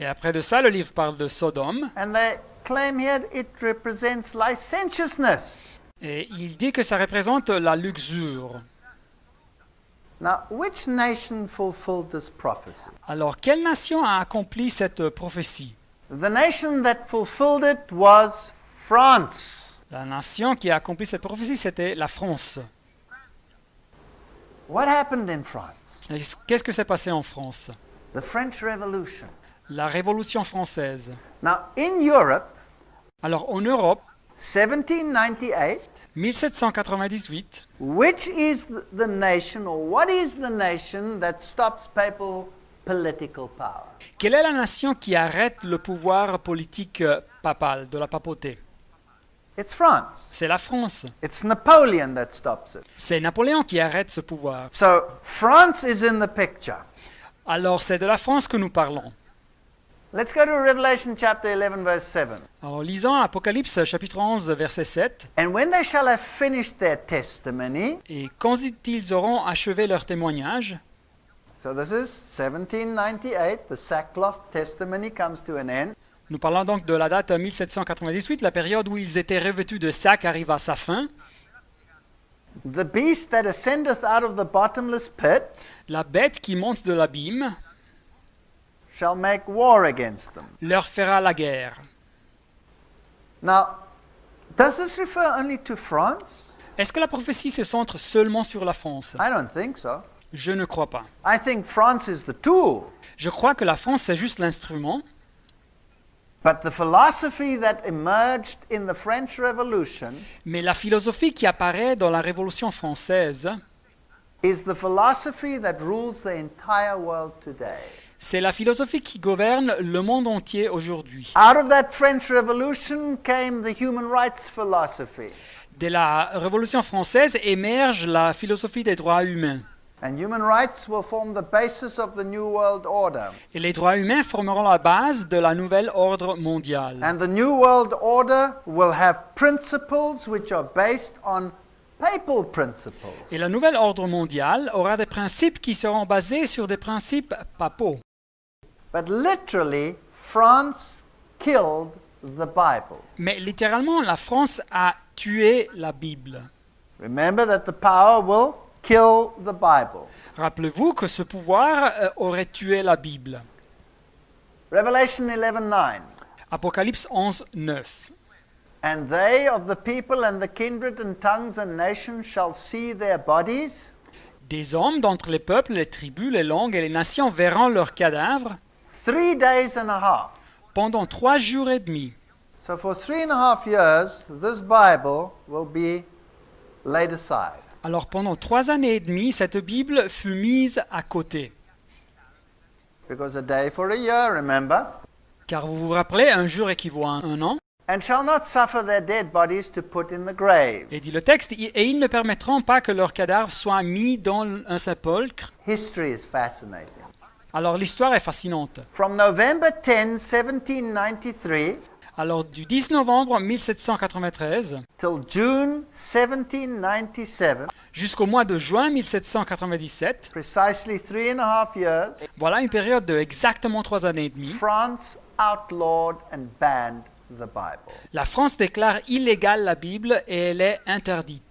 Et après de ça, le livre parle de Sodome. and they claim here it represents licentiousness. Et il dit que ça représente la luxure. Now, which nation fulfilled this prophecy? Alors, quelle nation a accompli cette prophétie? The nation that fulfilled it was France. La nation qui a accompli cette prophétie, c'était la France. What happened in France? Et qu'est-ce que s'est passé en France? The French Revolution. La Révolution française. Now, in Europe, Alors, en Europe, 1798, 1798, which is the nation, or what is the nation that stops papal political power? quelle est la nation qui arrête le pouvoir politique papal, de la papauté? It's France. C'est la France. It's Napoleon that stops it. C'est Napoléon qui arrête ce pouvoir. So, France is in the picture. Alors, c'est de la France que nous parlons. Let's go to Revelation chapter 11, verse 7. Alors, lisons Apocalypse chapitre 11, verset 7. And when they shall have finished their testimony, Et quand ils auront achevé leur témoignage, so this is 1798, the sackcloth testimony comes to an end. nous parlons donc de la date 1798, la période où ils étaient revêtus de sacs arrive à sa fin. The beast that ascendeth out of the bottomless pit La bête qui monte de l'abîme shall make war against them. leur fera la guerre. Now, does this refer only to France? Est-ce que la prophétie se centre seulement sur la France? I don't think so. Je ne crois pas. I think France is the tool. Je crois que la France, c'est juste l'instrument, But the philosophy that emerged in the French Revolution mais la philosophie qui apparaît dans la Révolution française, is the philosophy that rules the entire world today. C'est la philosophie qui gouverne le monde entier aujourd'hui. Out of that French Revolution came the human rights philosophy. De la Révolution française émerge la philosophie des droits humains. And human rights will form the basis of the New World Order. Et les droits humains formeront la base de la nouvelle ordre mondial. And the New World Order will have principles which are based on papal principles. Et la nouvelle ordre mondial aura des principes qui seront basés sur des principes papaux. But literally, France killed the Bible. Mais littéralement, la France a tué la Bible. Remember that the power will kill the Bible. Rappelez-vous que ce pouvoir aurait tué la Bible. Revelation 11:9. Apocalypse 11, 9. And they of the people and the kindred and tongues and nations shall see their bodies Des hommes d'entre les peuples, les tribus, les langues et les nations verront leurs cadavres 3 days and a half. pendant 3 jours et demi. So for 3.5 years, this Bible will be laid aside. Alors pendant 3 années et demie, cette Bible fut mise à côté. Because a day for a year, remember? Car vous vous rappelez, un jour équivaut à un an. And shall not suffer their dead bodies to put in the grave. Et dit le texte, et ils ne permettront pas que leurs cadavres soient mis dans un sépulcre. History is fascinating. Alors l'histoire est fascinante. From November 10, 1793, Alors du 10 novembre 1793 till June 1797, jusqu'au mois de juin 1797, precisely 3.5 years, voilà une période de exactement 3 années et demie, France outlawed and banned the Bible. la France déclare illégale la Bible et elle est interdite.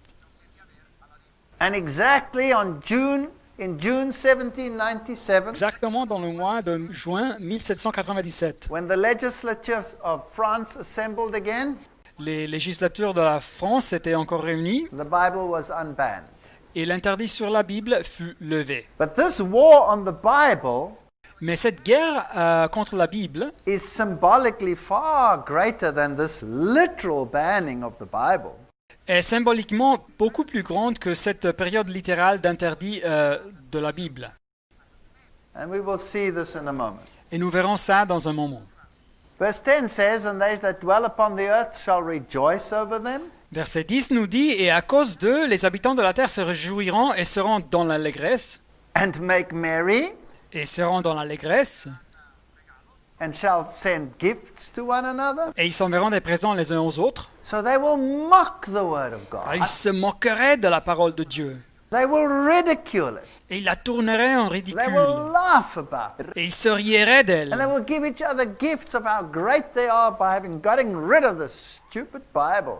And exactly in June 1797, Exactement dans le mois de juin 1797, when the legislatures of France assembled again, les législatures de la France étaient encore réunies the Bible was unbanned. et l'interdit sur la Bible fut levé. But this war on the Bible Mais cette guerre contre la Bible is symbolically far greater than this literal banning of the Bible. est symboliquement beaucoup plus grande que cette période littérale d'interdit de la Bible. And we will see this in a moment. Et nous verrons ça dans un moment. Verse 10 says, And they that dwell upon the earth shall rejoice over them. Verset 10 nous dit, « Et à cause d'eux, les habitants de la terre se réjouiront et seront dans l'allégresse, And make merry, et seront dans l'allégresse, and shall send gifts to one another. et ils s'enverront des présents les uns aux autres. So they will mock the word of Alors, God. ils se moqueraient de la parole de Dieu, They will ridicule it. et ils la tourneraient en They ridicule, will laugh about it. et ils se rieraient And they d'elle. will give each other gifts of how great they are by having gotten rid of this stupid Bible.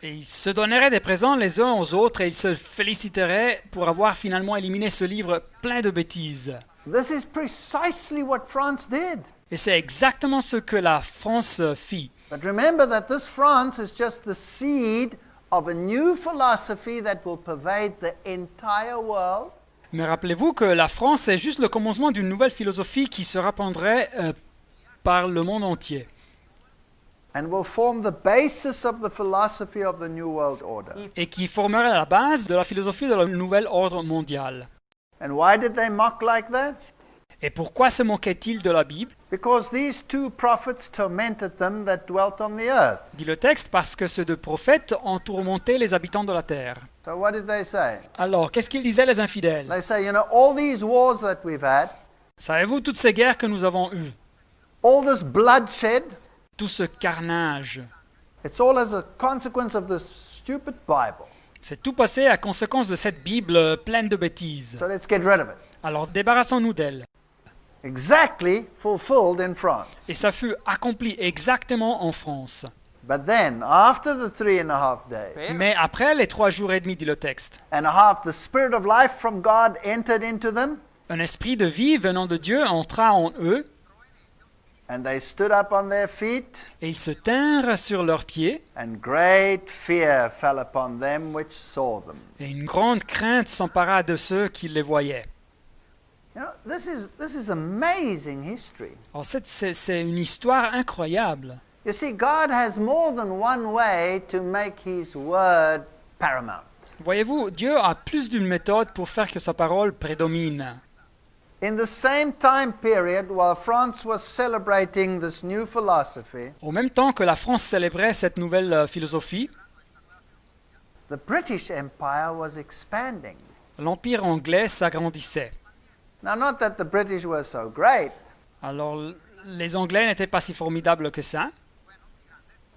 Et ils se donneraient des présents les uns aux autres, et ils se féliciteraient pour avoir finalement éliminé ce livre plein de bêtises. This is precisely what France did. Et c'est exactement ce que la France fit. But remember that this France is just the seed of a new philosophy that will pervade the entire world. Mais rappelez-vous que la France est juste le commencement d'une nouvelle philosophie qui se répandrait par le monde entier. And will form the basis of the philosophy of the New World Order. Et qui formerait la base de la philosophie de la nouvelle ordre mondial. And why did they mock like that? Et pourquoi se moquait-il de la Bible? Because these two prophets tormented them that dwelt on the earth. Dit le texte, parce que ces deux prophètes ont tourmenté les habitants de la terre. So what did they say? Alors, qu'est-ce qu'ils disaient les infidèles? They say, you know, all these wars that we've had, Savez-vous toutes ces guerres que nous avons eues? all this bloodshed, Tout ce carnage? it's all as a consequence of this stupid Bible. C'est tout passé à conséquence de cette Bible pleine de bêtises. So let's get rid of it. Alors débarrassons-nous d'elle. Exactly fulfilled in France. Et ça fut accompli exactement en France. But then, after the 3.5 days Mais après les 3 jours et demi, dit le texte, and a half, the Spirit of life from God entered into them, un esprit de vie venant de Dieu entra en eux, and they stood up on their feet, et ils se tinrent sur leurs pieds, and great fear fell upon them which saw them. et une grande crainte s'empara de ceux qui les voyaient. You know, this is amazing history. Alors c'est une histoire incroyable. You see, God has more than one way to make His word paramount. Voyez-vous, Dieu a plus d'une méthode pour faire que sa parole prédomine. In the same time period, while France was celebrating this new philosophy, Au même temps que la France célébrait cette nouvelle philosophie, the British Empire was expanding. l'Empire anglais s'agrandissait. Now, not that the British were so great, Alors, les Anglais n'étaient pas si formidables que ça,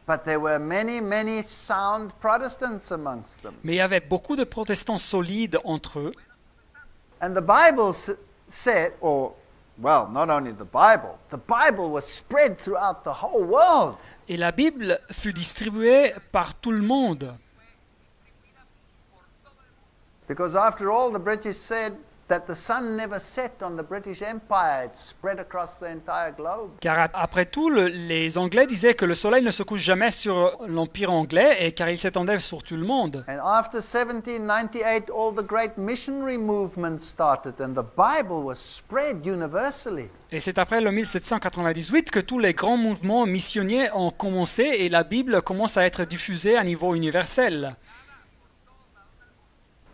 but there were many, many sound Protestants amongst them. mais il y avait beaucoup de protestants solides entre eux. And the Bible said, or, well, not only the Bible was spread throughout the whole world. Et la Bible fut distribuée par tout le monde. Because after all, the British said that the sun never set on the British Empire. It spread across the entire globe. Car après tout, les Anglais disaient que le soleil ne se couche jamais sur l'Empire anglais, et car il s'étendait sur tout le monde. And after 1798, all the great missionary movements started, and the Bible was spread universally. Et c'est après le 1798 que tous les grands mouvements missionnaires ont commencé et la Bible commence à être diffusée à niveau universel.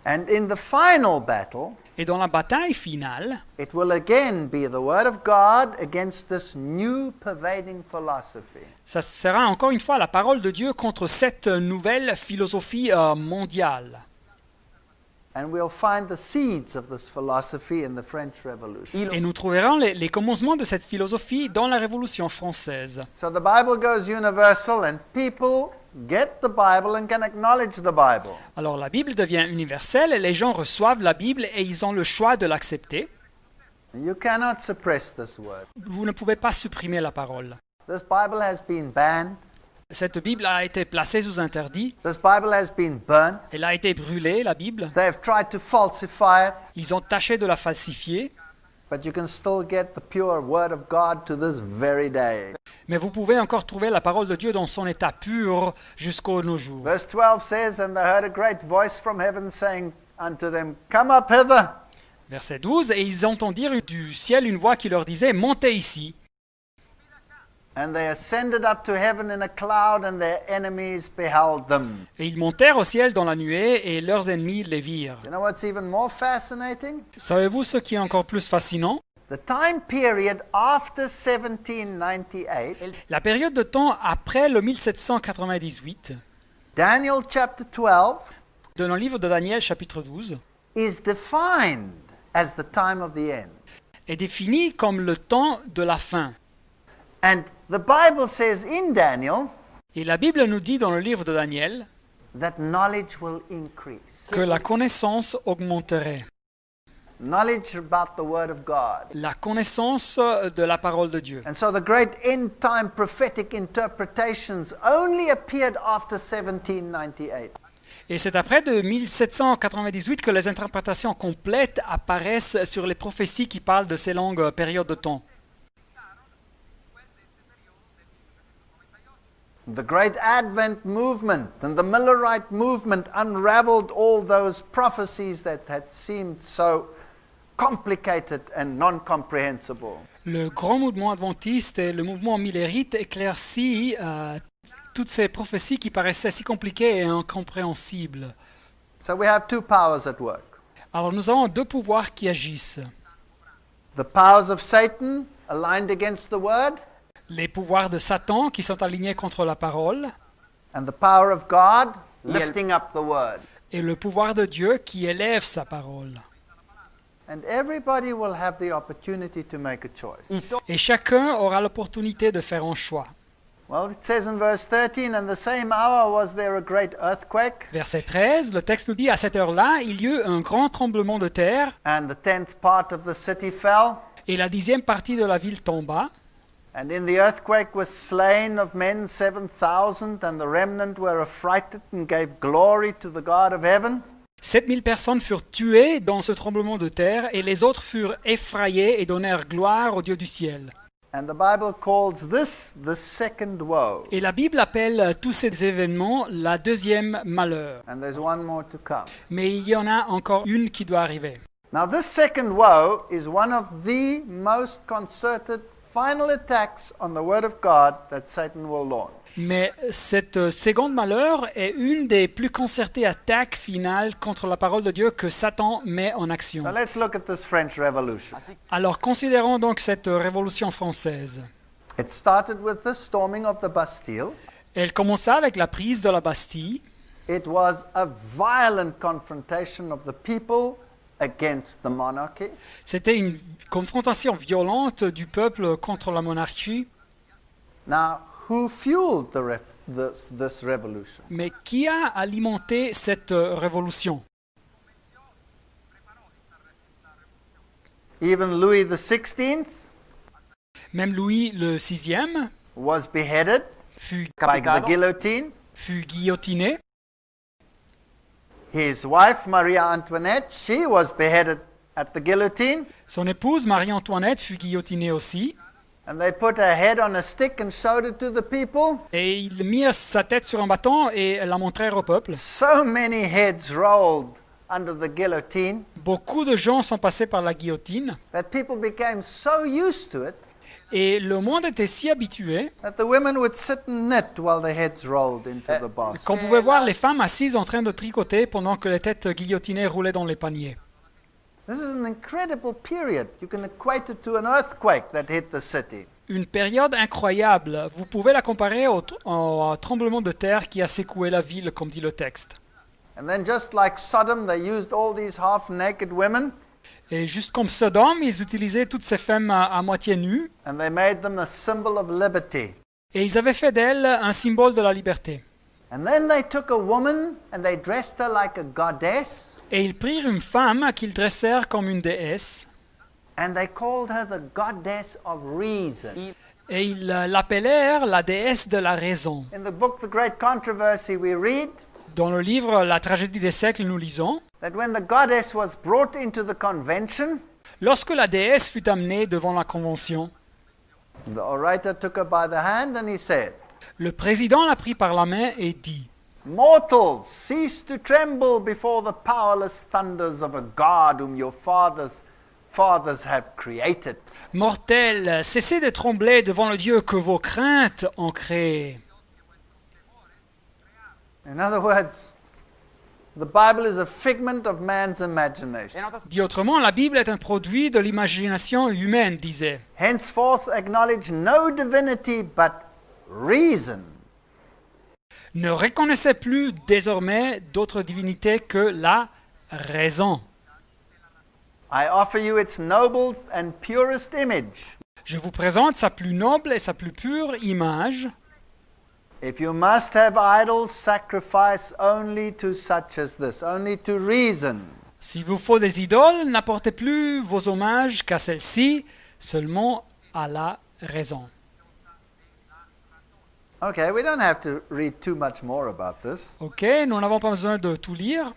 And in the final battle, Et dans la bataille finale, it will again be the Word of God against this new pervading philosophy. ça sera encore une fois la parole de Dieu contre cette nouvelle philosophie mondiale. And we'll find the seeds of this philosophy in the French Revolution. Et nous trouverons les commencements de cette philosophie dans la Révolution française. So the Bible goes universal and people get the Bible and can acknowledge the Bible. Alors la Bible devient universelle et les gens reçoivent la Bible et ils ont le choix de l'accepter. You cannot suppress this word. Vous ne pouvez pas supprimer la parole. This Bible has been banned. Cette Bible a été placée sous interdit. This Bible has been burnt. Elle a été brûlée, la Bible. They have tried to falsify it, Ils ont tâché de la falsifier. but you can still get the pure Word of God to this very day. Mais vous pouvez encore trouver la parole de Dieu dans son état pur jusqu'aux nos jours. Verse 12 says, And they heard a great voice from heaven saying unto them, Come up hither. Verset 12, et ils entendirent du ciel une voix qui leur disait, montez ici. And they ascended up to heaven in a cloud, and their enemies beheld them. Et ils montèrent au ciel dans la nuée, et leurs ennemis les virent. You know what's even more fascinating? Savez-vous ce qui est encore plus fascinant? The time period after 1798, La période de temps après le 1798, Daniel chapter 12, dans le livre de Daniel chapitre 12, is defined as the time of the end. est définie comme le temps de la fin. And the Bible says in Daniel Et la Bible nous dit dans le livre de Daniel that knowledge will increase. que la connaissance augmenterait. Knowledge about the Word of God. La connaissance de la parole de Dieu. And so the great end time prophetic interpretations only appeared after 1798. Et c'est après de 1798 que les interprétations complètes apparaissent sur les prophéties qui parlent de ces longues périodes de temps. The great Advent movement and the Millerite movement unraveled all those prophecies that had seemed so complicated and non-comprehensible. Le grand mouvement adventiste et le mouvement millérite éclaircit toutes ces prophéties qui paraissaient si compliquées et incompréhensibles. So we have two powers at work. Alors nous avons deux pouvoirs qui agissent. The powers of Satan aligned against the Word, Les pouvoirs de Satan qui sont alignés contre la parole and the power of God lifting up the Word. et le pouvoir de Dieu qui élève sa parole. And everybody will have the opportunity to make a choice. Et chacun aura l'opportunité de faire un choix. Well, it says in verse 13, And the same hour was there a great earthquake, Verset 13, le texte nous dit, à cette heure-là, il y eut un grand tremblement de terre, and the 10th part of the city fell. et la 10e partie de la ville tomba. And in the earthquake was slain of men 7,000, and the remnant were affrighted and gave glory to the God of heaven. 7000 personnes furent tuées dans ce tremblement de terre, et les autres furent effrayés et donnèrent gloire au Dieu du ciel. And the Bible calls this the second woe. Et la Bible appelle tous ces événements la deuxième malheur. And there's one more to come. Mais il y en a encore une qui doit arriver. Now, this second woe is one of the most concerted final attacks on the Word of God that Satan will launch. Mais cette seconde malheur est une des plus concertées attaques finales contre la parole de Dieu que Satan met en action. So let's look at this French Revolution. Alors considérons donc cette révolution française. It started with the storming of the Bastille. Elle commença avec la prise de la Bastille. It was a violent confrontation of the people against the monarchy. C'était une confrontation violente du peuple contre la monarchie. Now, who fueled this revolution? Mais qui a alimenté cette révolution? Even Louis XVI Même Louis le VIe was beheaded fut by the guillotine. guillotiné. His wife, Maria Antoinette, she was beheaded at the guillotine. Son épouse Marie-Antoinette fut guillotinée aussi. And they put her head on a stick and showed it to the people. Et ils mirent sa tête sur un bâton et la montrèrent au peuple. So many heads rolled under the guillotine Beaucoup de gens sont passés par la guillotine. that people became so used to it Et le monde était si habitué that the women would sit and knit while the heads rolled into the basket. qu'on pouvait voir les femmes assises en train de tricoter pendant que les têtes guillotinées roulaient dans les paniers. This is an incredible period. You can equate it to an earthquake that hit the city. Une période incroyable. Vous pouvez la comparer au tremblement de terre qui a secoué la ville, comme dit le texte. And then just like Sodom, they used all these half-naked women Et juste comme Sodome, ils utilisaient toutes ces femmes à moitié nues and they made them a symbol of liberty. et ils avaient fait d'elles un symbole de la liberté. And then they took a woman and they dressed her like a goddess Et ils prirent une femme qu'ils dressèrent comme une déesse and they called her the goddess of reason. et ils l'appelèrent la déesse de la raison. In the book The Great Controversy, we read Dans le livre La tragédie des siècles, nous lisons that when the goddess was brought into the convention, lorsque la déesse fut amenée devant la convention, the orator took her by the hand and he said, le président la prit par la main et dit "Mortals, cease to tremble before the powerless thunders of a God whom your fathers have created." Mortels, cessez de trembler devant le Dieu que vos craintes ont créé. In other words, the Bible is a figment of man's imagination. Dit autrement, la Bible est un produit de l'imagination humaine, disait. Henceforth acknowledge no divinity but reason. Ne reconnaissez plus désormais d'autre divinité que la raison. I offer you its noble and purest image. Je vous présente sa plus noble et sa plus pure image. If you must have idols, sacrifice only to such as this, only to reason. S'il vous faut des idoles, n'apportez plus vos hommages qu'à celle-ci, seulement à la raison. Okay, we don't have to read too much more about this, Ok, nous n'avons pas besoin de tout lire,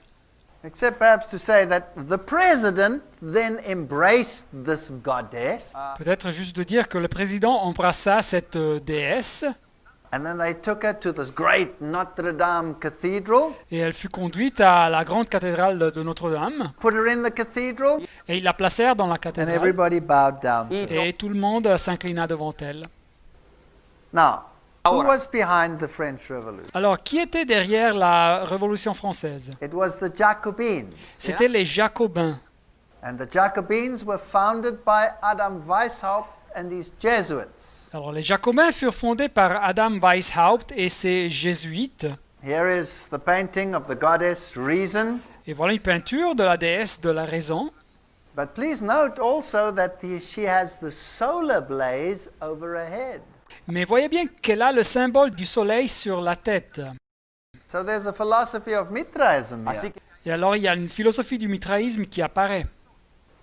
except perhaps to say that the president then embraced this goddess, peut-être juste de dire que le président embrassa cette déesse and then they took her to this great Notre Dame cathedral, et elle fut conduite à la grande cathédrale de Notre-Dame put her in the cathedral, et ils la placèrent dans la and cathédrale everybody bowed down to her. et tout le monde s'inclina devant elle. Now, who was behind the French Revolution? Alors, qui était derrière la Révolution française? It was the Jacobins. C'était les Jacobins. And the Jacobins were founded by Adam Weishaupt and his Jesuits. Alors, les Jacobins furent fondés par Adam Weishaupt et ses jésuites. Here is the painting of the goddess Reason. Et voilà une peinture de la déesse de la raison. But please note also that she has the solar blaze over her head. Mais voyez bien qu'elle a le symbole du soleil sur la tête. So there's a philosophy of Mithraism here. Et alors, il y a une philosophie du mitraïsme qui apparaît.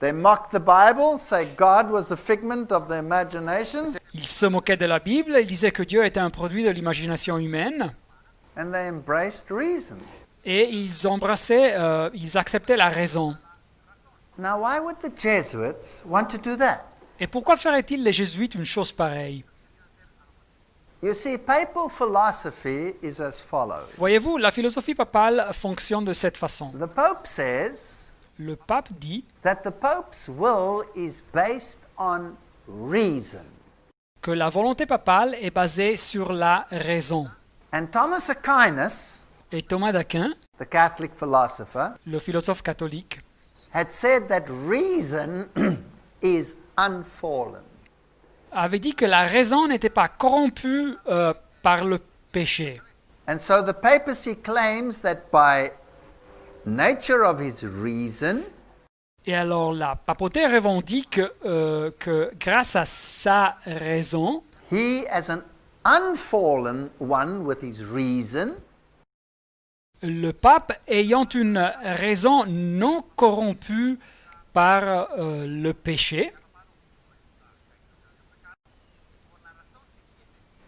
They mock the Bible, say God was the figment of their imagination, Ils se moquaient de la Bible, ils disaient que Dieu était un produit de l'imagination humaine. and they embraced reason. Et ils acceptaient la raison. Now, why would the Jesuits want to do that? Et pourquoi feraient-ils les jésuites une chose pareille? You see, papal philosophy is as follows. Voyez-vous, la philosophie papale fonctionne de cette façon. The Pope says Le pape dit that the Pope's will is based on reason. que la volonté papale est basée sur la raison. And Thomas Aquinas, Et Thomas d'Aquin, the Catholic philosopher, le philosophe catholique, had said that reason is unfallen. avait dit que la raison n'était pas corrompue par le péché. And so the papacy claims that by nature of his reason, Et alors la papauté revendique que grâce à sa raison, he, as an unfallen one with his reason, le pape ayant une raison non corrompue par le péché,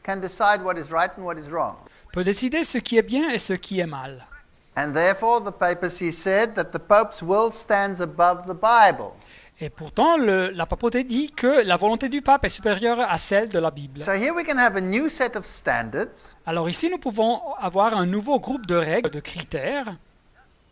can decide what is right and what is wrong. peut décider ce qui est bien et ce qui est mal. And therefore the papacy said that the Pope's will stands above the Bible. Et pourtant, la papauté dit que la volonté du pape est supérieure à celle de la Bible. So here we can have a new set of standards Alors ici, nous pouvons avoir un nouveau groupe de règles, de critères,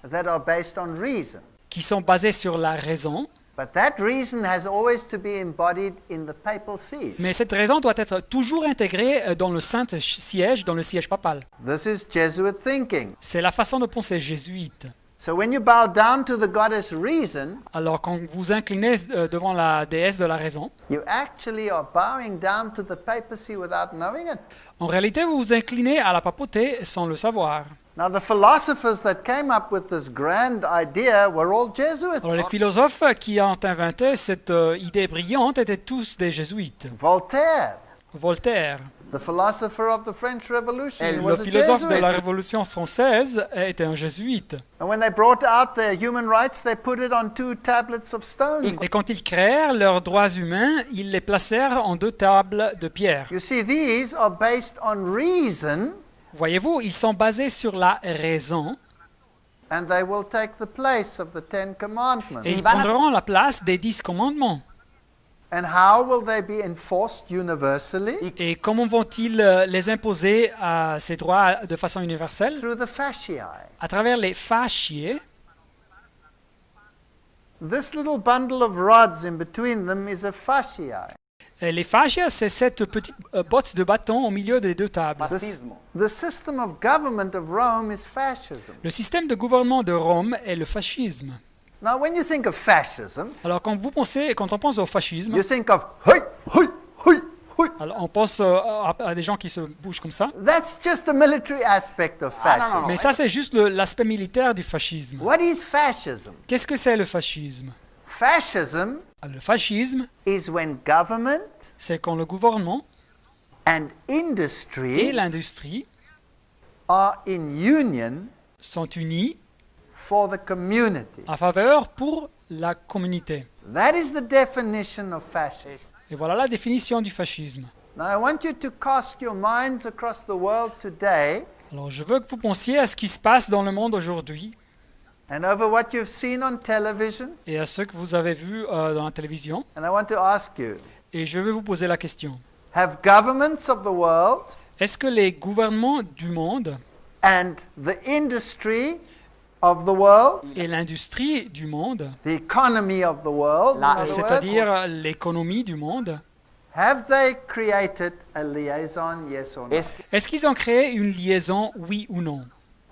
that are based on reason. qui sont basés sur la raison. But that reason has always to be embodied in the papal see. Mais cette raison doit être toujours intégrée dans le Saint-Siège, dans le siège papal. This is Jesuit thinking. C'est la façon de penser jésuite. So when you bow down to the goddess reason, Alors quand vous inclinez devant la déesse de la raison, you actually are bowing down to the papacy without knowing it. en réalité vous vous inclinez à la papauté sans le savoir. Now the philosophers that came up with this grand idea were all Jesuits. Alors les philosophes qui ont inventé cette idée brillante étaient tous des jésuites. Voltaire, Voltaire, the philosopher of the French Revolution, he le was a philosophe de Jesuit. la Révolution française, était un jésuite. And when they brought out their human rights, they put it on 2 tablets of stone. Et quand ils créèrent leurs droits humains, ils les placèrent en 2 tables de pierre. You see, these are based on reason, Voyez-vous, ils sont basés sur la raison and they will take the place of the 10 commandments. et ils prendront la place des 10 commandements. And how will they be enforced universally? Et comment vont-ils les imposer à ces droits de façon universelle? Through the fasciae. À travers les fasciés. This little bundle of rods in between them is a fasciae. Et les fascias, c'est cette petite botte de bâton au milieu des 2 tables. The system of government of Rome is fascism. Le système de gouvernement de Rome est le fascisme. Now, when you think of fascism, Alors quand on pense au fascisme, you think of hoi, hoi, hoi, hoi. alors on pense à des gens qui se bougent comme ça. That's just the military aspect of fascism. Mais ça, c'est juste l'aspect militaire du fascisme. What is fascism? Qu'est-ce que c'est le fascisme? Fascism Le fascisme, is when government c'est quand le gouvernement and et industry l'industrie are in union sont unis for the community. en faveur pour la communauté. That is the definition of fascism. Et voilà la définition du fascisme. Now, I want you to cast your minds across the world today Alors je veux que vous pensiez à ce qui se passe dans le monde aujourd'hui and over what you've seen on television. et à ce que vous avez vu dans la télévision. And I want to ask you, Et je vais vous poser la question. have governments of the world Est-ce que les gouvernements du monde and the industry of the world, et l'industrie du monde, the economy of the world, in other words, c'est-à-dire l'économie du monde, have they created a liaison, yes or no? est-ce qu'ils ont créé une liaison, oui ou non?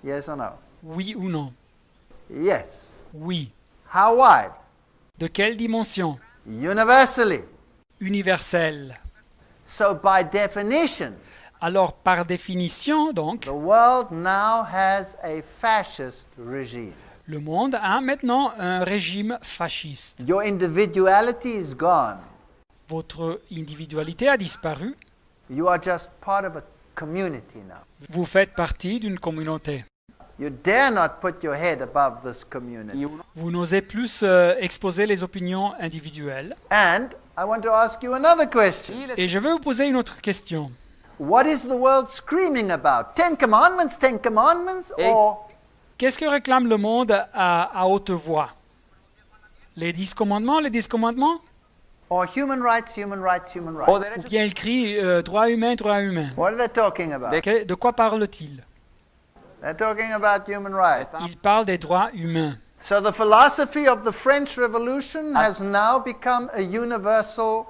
Yes or no? Oui ou non? Yes. Oui. How wide? De quelle dimension? Universally. Universelle. So by definition, Alors, par définition, donc, the world now has a fascist regime. le monde a maintenant un régime fasciste. Your individuality is gone. Votre individualité a disparu. You are just part of a community now. Vous faites partie d'une communauté. You dare not put your head above this community. Vous n'osez plus exposer les opinions individuelles. And I want to ask you another question. Et je vais vous poser une autre question. What is the world screaming about? 10 commandments, 10 commandments, or Qu'est-ce que réclame le monde à haute voix? Les 10 commandements, les 10 commandements? or human rights, human rights, human rights? Ou bien il crie droit humain, droit humain. What are they talking about? De quoi parle-t-il? They're talking about human rights. Il parle des droits humains. So the philosophy of the French Revolution has now become a universal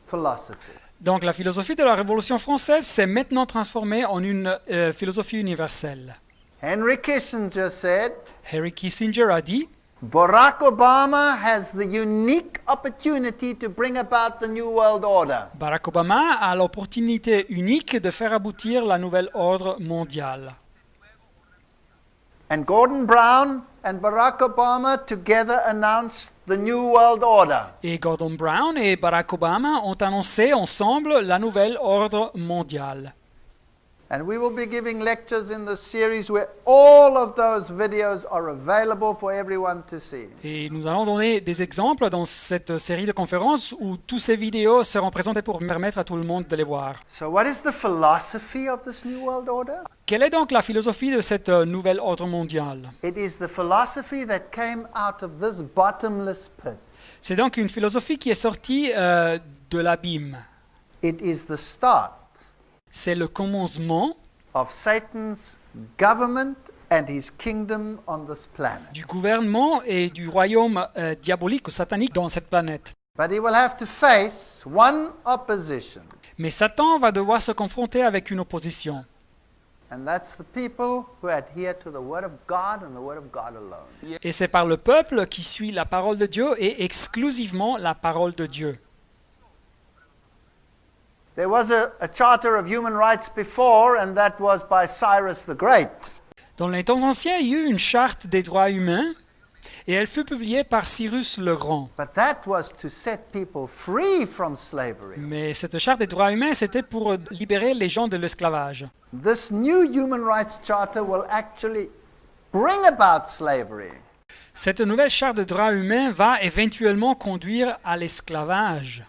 philosophy. Donc la philosophie de la Révolution française s'est maintenant transformée en une philosophie universelle. Henry Kissinger said, Henry Kissinger a dit, Barack Obama has the unique opportunity to bring about the New World Order. Barack Obama a l'opportunité unique de faire aboutir la nouvelle ordre mondiale. And Gordon Brown and Barack Obama together announced the New World Order. Et Gordon Brown et Barack Obama ont annoncé ensemble la nouvelle ordre mondiale. And we will be giving lectures in the series where all of those videos are available for everyone to see. Et nous allons donner des exemples dans cette série de conférences où toutes ces vidéos seront présentées pour permettre à tout le monde de les voir. So what is the philosophy of this New World Order? Quelle est donc la philosophie de cette nouvelle ordre mondiale? It is the philosophy that came out of this bottomless pit. C'est donc une philosophie qui est sortie de l'abîme. It is the start C'est le commencement of Satan's government and his kingdom on this planet. du gouvernement et du royaume diabolique ou satanique dans cette planète. But he will have to face one opposition, Mais Satan va devoir se confronter avec une opposition. and that's the people who adhere to the Word of God and the Word of God alone. Et c'est par le peuple qui suit la parole de Dieu et exclusivement la parole de Dieu. There was a charter of human rights before, and that was by Cyrus the Great. Dans les temps anciens, il y eut une charte des droits humains et elle fut publiée par Cyrus le Grand. But that was to set people free from slavery. Mais cette charte des droits humains, c'était pour libérer les gens de l'esclavage. This new human rights charter will actually bring about slavery. Cette nouvelle charte des droits humains va éventuellement conduire à l'esclavage.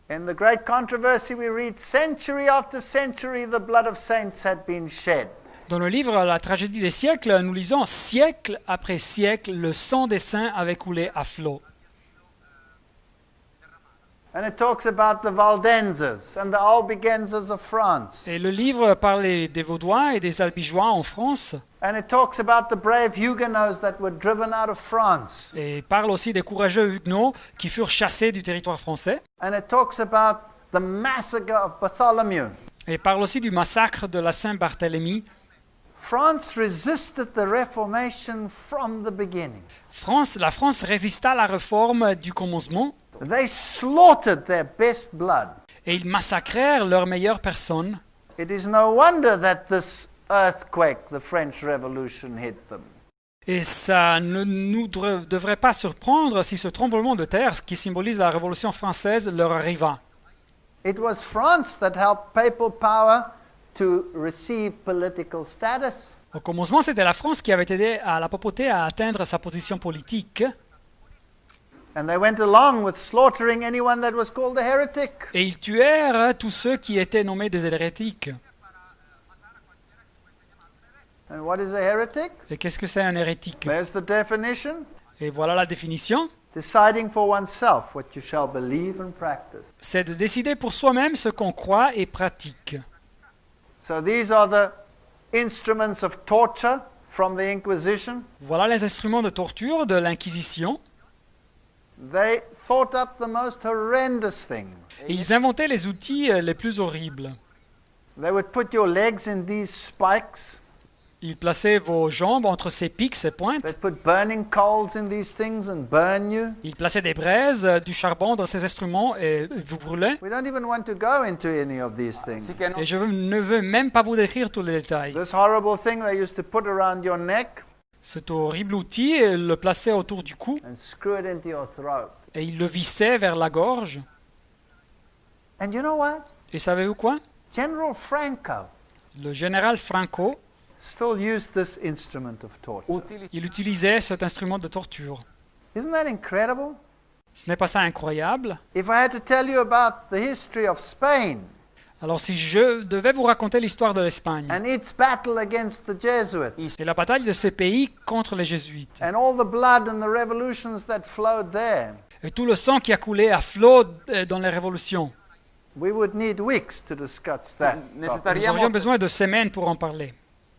In the great controversy, we read, century after century, the blood of saints had been shed. Dans le livre La tragédie des siècles, nous lisons siècle après siècle, le sang des saints avait coulé à flot. And it talks about the Valdenzers and the Albigensers of France. Et le livre parle des Vaudois et des Albigeois en France. And it talks about the brave Huguenots that were driven out of France. Et parle aussi des courageux Huguenots qui furent chassés du territoire français. And it talks about the massacre of Bartholomew. Et parle aussi du massacre de la Saint-Barthélemy. France resisted the Reformation from the beginning. La France résista à la réforme du commencement They slaughtered their best blood. et ils massacrèrent leurs meilleures personnes. It is no wonder that this earthquake, the French Revolution, hit them. Et ça ne nous devrait pas surprendre si ce tremblement de terre qui symbolise la Révolution française leur arriva. It was France that helped papal power to receive political status. Au commencement, c'était la France qui avait aidé à la papauté à atteindre sa position politique. And they went along with slaughtering anyone that was called a heretic. Et ils tuèrent tous ceux qui étaient nommés des hérétiques. And what is a heretic? Et qu'est-ce que c'est un hérétique? There's the definition. Et voilà la définition. Deciding for oneself what you shall believe and practice. C'est de décider pour soi-même ce qu'on croit et pratique. So these are the instruments of torture from the Inquisition. Voilà les instruments de torture de l'Inquisition. They thought up the most horrendous things. Et ils inventaient les outils les plus horribles. They would put your legs in these spikes. Ils plaçaient vos jambes entre ces pics, ces pointes. They'd put burning coals in these things and burn you. Ils plaçaient des braises, du charbon dans ces instruments et vous brûlaient. We don't even want to go into any of these things. Et je ne veux même pas vous décrire tous les détails. This horrible thing they used to put around your neck Cet horrible outil, ils le plaçaient autour du cou and screw it into your throat. et ils le vissaient vers la gorge. And you know what? Et savez-vous quoi? General Franco Le général Franco, still used this instrument of torture. il utilisait cet instrument de torture. Isn't that incredible? Ce n'est pas ça incroyable? If I had to tell you about the history of Spain Alors si je devais vous raconter l'histoire de l'Espagne and its battle against the Jesuits et la bataille de ce pays contre les jésuites and all the blood and the revolutions that flowed there, et tout le sang qui a coulé à flot dans les révolutions, we would need weeks to discuss that. nous aurions besoin de semaines pour en parler.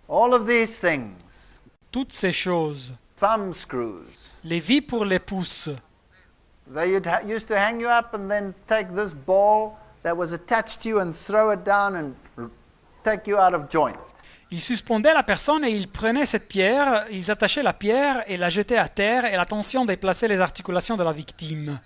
All of these things, Toutes ces choses, thumb screws, les vis pour les pouces, Used to hang you up and then take this ball that was attached to you and throw it down and take you out of joint. Ils suspendaient la personne et ils prenaient cette pierre, ils attachaient la pierre et la jetaient à terre et l'intention déplaçait les articulations de la victime.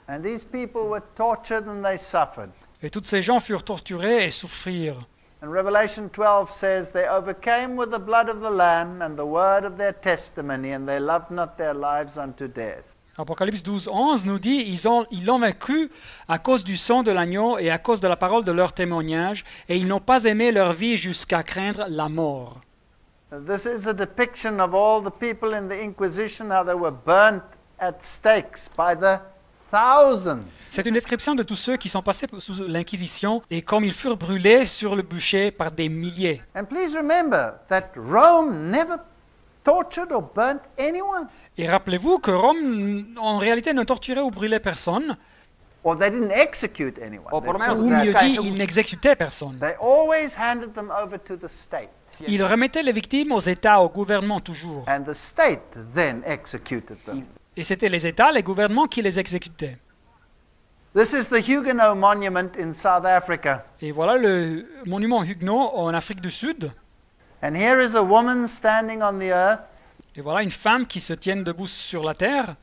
And these people were tortured and they suffered. Et tous ces gens furent torturés et souffrirent. And Revelation 12 says, they overcame with the blood of the Lamb and the word of their testimony, and they loved not their lives unto death. Apocalypse 12, 11 nous dit ils l'ont vaincu à cause du sang de l'agneau et à cause de la parole de leur témoignage, et ils n'ont pas aimé leur vie jusqu'à craindre la mort. This is a depiction of all the people in the Inquisition, how they were burnt at stakes by the thousands. C'est une description de tous ceux qui sont passés sous l'Inquisition et comme ils furent brûlés sur le bûcher par des milliers. And please remember that Rome never tortured or burnt anyone. Et rappelez-vous que Rome, en réalité, ne torturait ou brûlait personne, Or they didn't execute anyone. O por lo menos ou mieux dit, il n'exécutait personne. They always handed them over to the state. Il remettait les victimes aux États, au gouvernement toujours. And the state then executed them. Et c'était les États, les gouvernements qui les exécutaient. This is the Huguenot monument in South Africa. Et voilà le monument Huguenot en Afrique du Sud. And here is a woman standing on the earth. Et voilà une femme qui se tient debout sur la terre.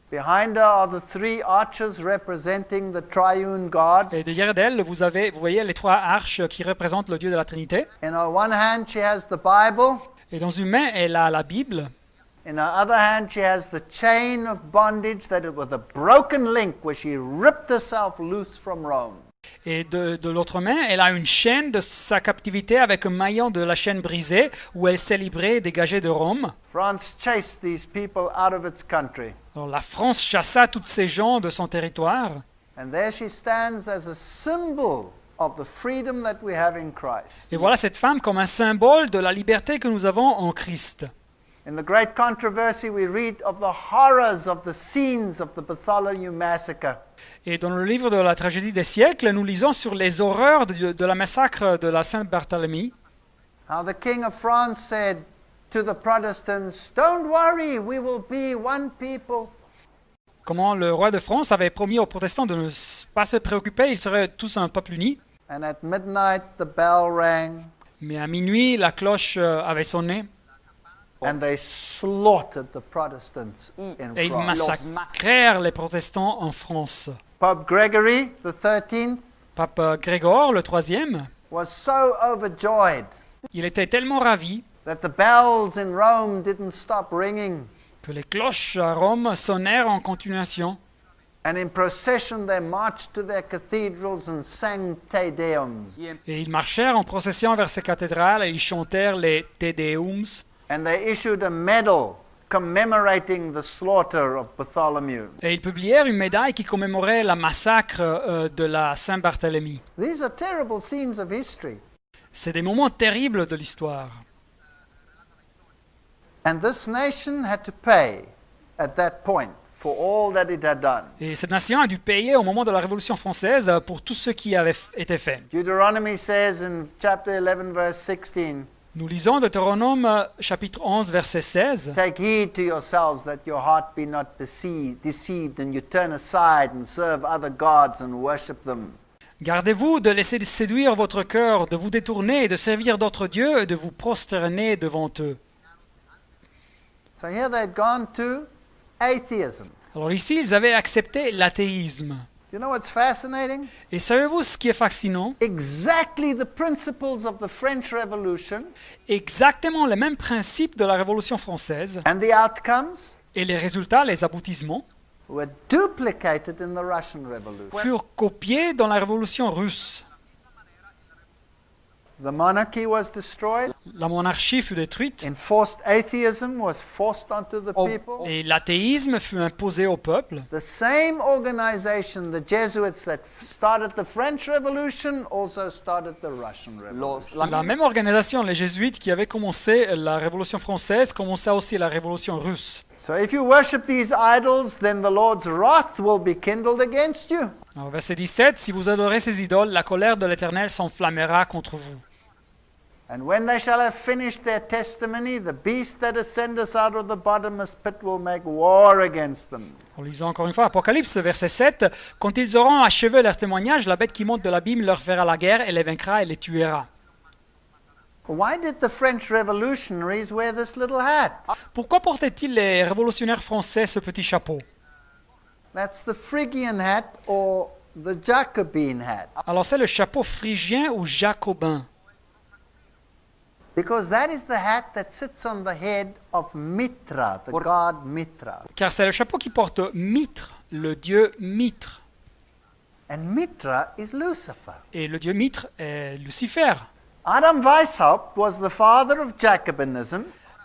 Behind her are the three arches representing the triune God. Et derrière d'elle, vous voyez les trois arches qui représentent le Dieu de la Trinité. In her one hand she has the Bible. Et dans une main, elle a la Bible. In her other hand she has the chain of bondage that it was a broken link where she ripped herself loose from Rome. Et de l'autre main, elle a une chaîne de sa captivité avec un maillon de la chaîne brisée où elle s'est librée et dégagée de Rome. France chased these people out of its country. Alors, la France chassa tous ces gens de son territoire. And there she stands as a symbol of the freedom that we have in Christ. Et voilà cette femme comme un symbole de la liberté que nous avons en Christ. In the great controversy, we read of the horrors of the scenes of the Bartholomew massacre. Et dans le livre de la tragédie des siècles, nous lisons sur les horreurs de la massacre de la Saint-Barthélemy. How the King of France said to the Protestants, "Don't worry, we will be one people." Comment le roi de France avait promis aux protestants de ne pas se préoccuper, ils seraient tous un peuple uni. And at midnight, the bell rang, Mais à minuit, la cloche avait sonné and they slaughtered the Protestants in et ils France. massacrèrent les protestants en France. Pope Gregory the 13th Pape Grégor, le troisième, was so overjoyed il était tellement ravi that the bells in Rome didn't stop ringing. que les cloches à Rome sonnèrent en continuation. And in procession, they marched to their cathedrals and sang Te Deums. Et ils marchèrent en procession vers ces cathédrales et ils chantèrent les Te Deums. And they issued a medal commemorating the slaughter of Bartholomew. Et ils publièrent une médaille qui commémorait la massacre de la Saint-Barthélemy. These are terrible scenes of history. C'est des moments terribles de l'histoire. And this nation had to pay at that point for all that it had done. Et cette nation a dû payer au moment de la Révolution française pour tout ce qui avait été fait. Deuteronomy says in chapter 11, verse 16, Nous lisons Deutéronome chapitre 11, verset 16. "Take heed to yourselves that your heart be not deceived, and you turn aside and serve other gods and worship them." Gardez-vous de laisser séduire votre cœur, de vous détourner et de servir d'autres dieux et de vous prosterner devant eux. So here they'd gone to atheism. Alors ici, ils avaient accepté l'athéisme. You know what's fascinating? Et savez-vous ce qui est fascinant? Exactly the principles of the French Revolution Exactement les mêmes principes de la Révolution française and the outcomes et les résultats, les aboutissements, were duplicated in the Russian Revolution. furent copiés dans la Révolution russe. The monarchy was destroyed. La monarchie fut détruite Enforced atheism was forced onto the people. et l'athéisme fut imposé au peuple. The same organization, the Jesuits that started the French Revolution, also started the Russian Revolution. La même organisation, les jésuites qui avaient commencé la Révolution française, commença aussi la Révolution russe. So if you worship these idols, then the Lord's wrath will be kindled against you. Alors, verset 17, si vous adorez ces idoles, la colère de l'Éternel s'enflammera contre vous. And when they shall have finished their testimony, the beast that ascendeth out of the bottomless pit will make war against them. En lisant encore une fois Apocalypse, verset 7, « Quand ils auront achevé leur témoignage, la bête qui monte de l'abîme leur fera la guerre et les vaincra et les tuera. » Why did the French revolutionaries wear this little hat? Pourquoi portaient-ils les révolutionnaires français ce petit chapeau? That's the Phrygian hat or the Jacobin hat. Alors c'est le chapeau phrygien ou jacobin. Because that is the hat that sits on the head of Mitra, the god Mitra. Car c'est le chapeau qui porte Mitre, le dieu Mitre. And Mitra is Lucifer. Et le dieu Mitre est Lucifer. Adam Weishaupt was the father of Jacobinism,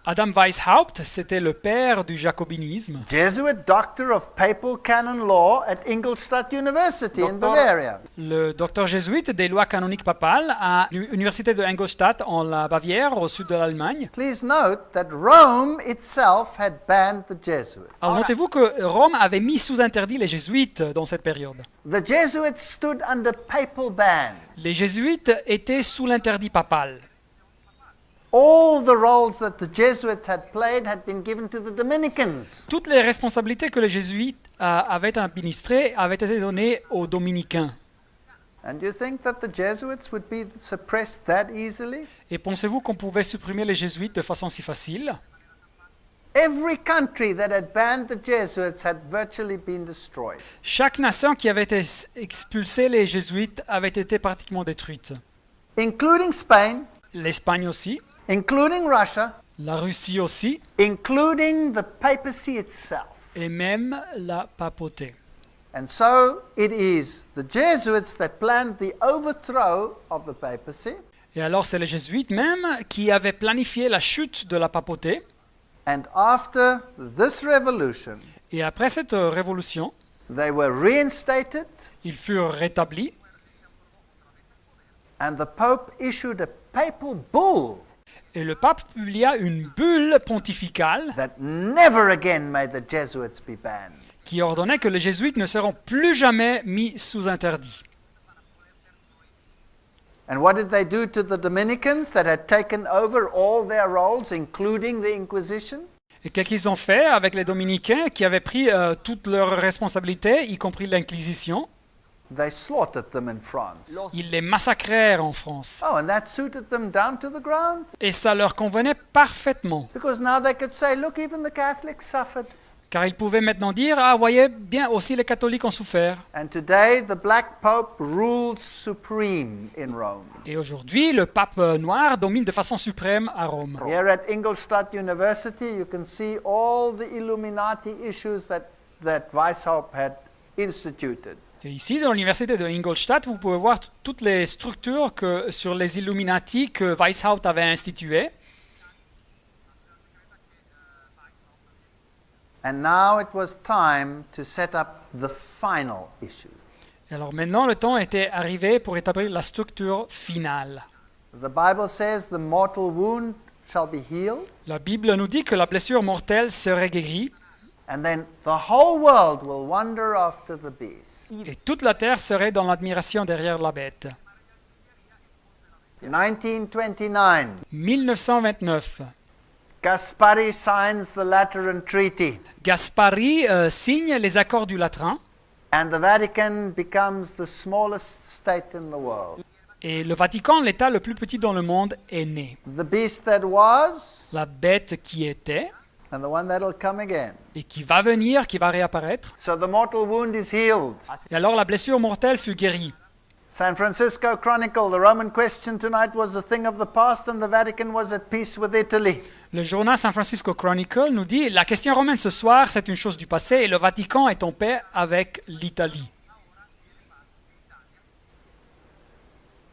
Adam Weishaupt, c'était le père du jacobinisme, Jesuit doctor of papal canon law at Ingolstadt University in Bavaria. le docteur jésuite des lois canoniques papales à l'université de Ingolstadt en la Bavière, au sud de l'Allemagne. Please note that Rome itself had banned the Jesuits. Alors notez-vous que Rome avait mis sous interdit les jésuites dans cette période. The Jesuits stood under papal ban. Les jésuites étaient sous l'interdit papal. All the roles that the Jesuits had played had been given to the Dominicans. Toutes les responsabilités que les jésuites avaient administrées avaient été données aux dominicains. And you think that the Jesuits would be suppressed that easily? Et pensez-vous qu'on pouvait supprimer les jésuites de façon si facile? Every country that had banned the Jesuits had virtually been destroyed. Chaque nation qui avait expulsé les jésuites avait été pratiquement détruite. Including Spain, L'Espagne aussi, including Russia, la Russie aussi, including the papacy itself. et même la papauté. And so it is the Jesuits that planned the overthrow of the papacy, Et alors c'est les jésuites même qui avaient planifié la chute de la papauté. and after this revolution, Et après cette révolution, they were reinstated, ils furent rétablis and the Pope issued a papal bull et le pape publia une bulle pontificale that never again may the Jesuits be banned. qui ordonnait que les jésuites ne seront plus jamais mis sous interdit. And what did they do to the Dominicans that had taken over all their roles, including the Inquisition? Et qu'est-ce qu'ils ont fait avec les dominicains qui avaient pris toutes leurs responsabilités, y compris l'Inquisition? They slaughtered them in France. Ils les massacrèrent en France. Oh, and that suited them down to the ground? Et ça leur convenait parfaitement. Because now they could say, look, even the Catholics suffered. Car ils pouvaient maintenant dire, ah, voyez, bien, aussi les catholiques ont souffert. And today, the Black Pope rules supreme in Rome. Et aujourd'hui, le pape noir domine de façon suprême à Rome. Here at Ingolstadt University, you can see all the Illuminati issues that Weishaupt had instituted. Et ici, dans l'université de Ingolstadt, vous pouvez voir toutes les structures sur les Illuminati que Weishaupt avait instituées. And now it was time to set up the final issue. Et alors maintenant, le temps était arrivé pour établir la structure finale. The Bible says the mortal wound shall be healed, La Bible nous dit que la blessure mortelle serait guérie and then the whole world will wander after the beast. et toute la terre serait dans l'admiration derrière la bête. 1929, 1929, Gaspari signs the Lateran Treaty, Gaspari signe les accords du Latran and the Vatican becomes the smallest state in the world. et le Vatican, l'État le plus petit dans le monde, est né. The beast that was, La bête qui était and the one that'll come again. et qui va venir, qui va réapparaître. So the mortal wound is healed. Et alors la blessure mortelle fut guérie. San Francisco Chronicle, the Roman question tonight was a thing of the past and the Vatican was at peace with Italy. Le journal San Francisco Chronicle nous dit « La question romaine ce soir, c'est une chose du passé et le Vatican est en paix avec l'Italie.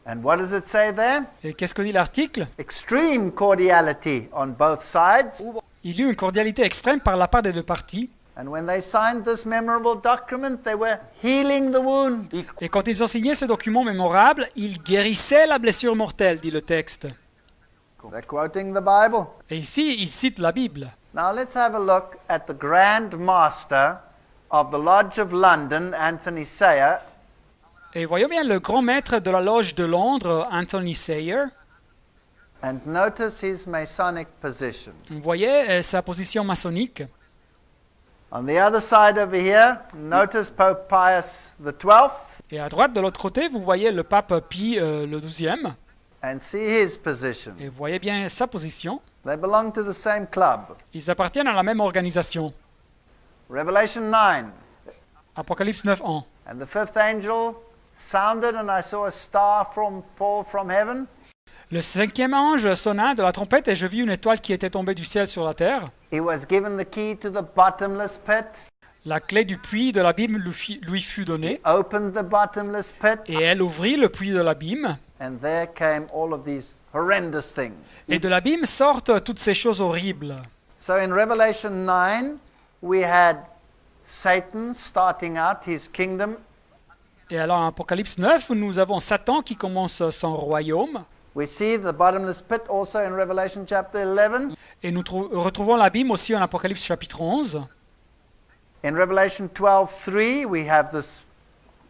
And what does it say there? » Et qu'est-ce que dit l'article? Extreme cordiality on both sides. Il y eut une cordialité extrême par la part des deux parties. And when they signed this memorable document, they were healing the wound. Et quand ils ont signé ce document mémorable, ils guérissaient la blessure mortelle, dit le texte. They're quoting the Bible. Et ici, ils citent la Bible. Now let's have a look at the Grand Master of the Lodge of London, Anthony Sayer, Et voyons bien le grand maître de la loge de Londres, Anthony Sayer, And notice his Masonic position. Vous voyez sa position maçonnique. On the other side over here, notice Pope Pius XII Et à droite, de l'autre côté, vous voyez le pape Pie le XIIe. and see his position. Et vous voyez bien sa position. They belong to the same club. Ils appartiennent à la même organisation. Revelation 9. Apocalypse 9:1. And the fifth angel sounded, and I saw a star fall from heaven. Le cinquième ange sonna de la trompette et je vis une étoile qui était tombée du ciel sur la terre. He was given the key to the bottomless pit. La clé du puits de l'abîme lui fut donnée. Opened the bottomless pit, Et elle ouvrit le puits de l'abîme. and there came all of these horrendous things. Et de l'abîme sortent toutes ces choses horribles. So in Revelation 9, we had Satan starting out his kingdom. Et alors en Apocalypse 9, nous avons Satan qui commence son royaume. We see the bottomless pit also in Revelation chapter 11. Et nous retrouvons l'abîme aussi en Apocalypse chapitre 11. In Revelation 12:3, we have this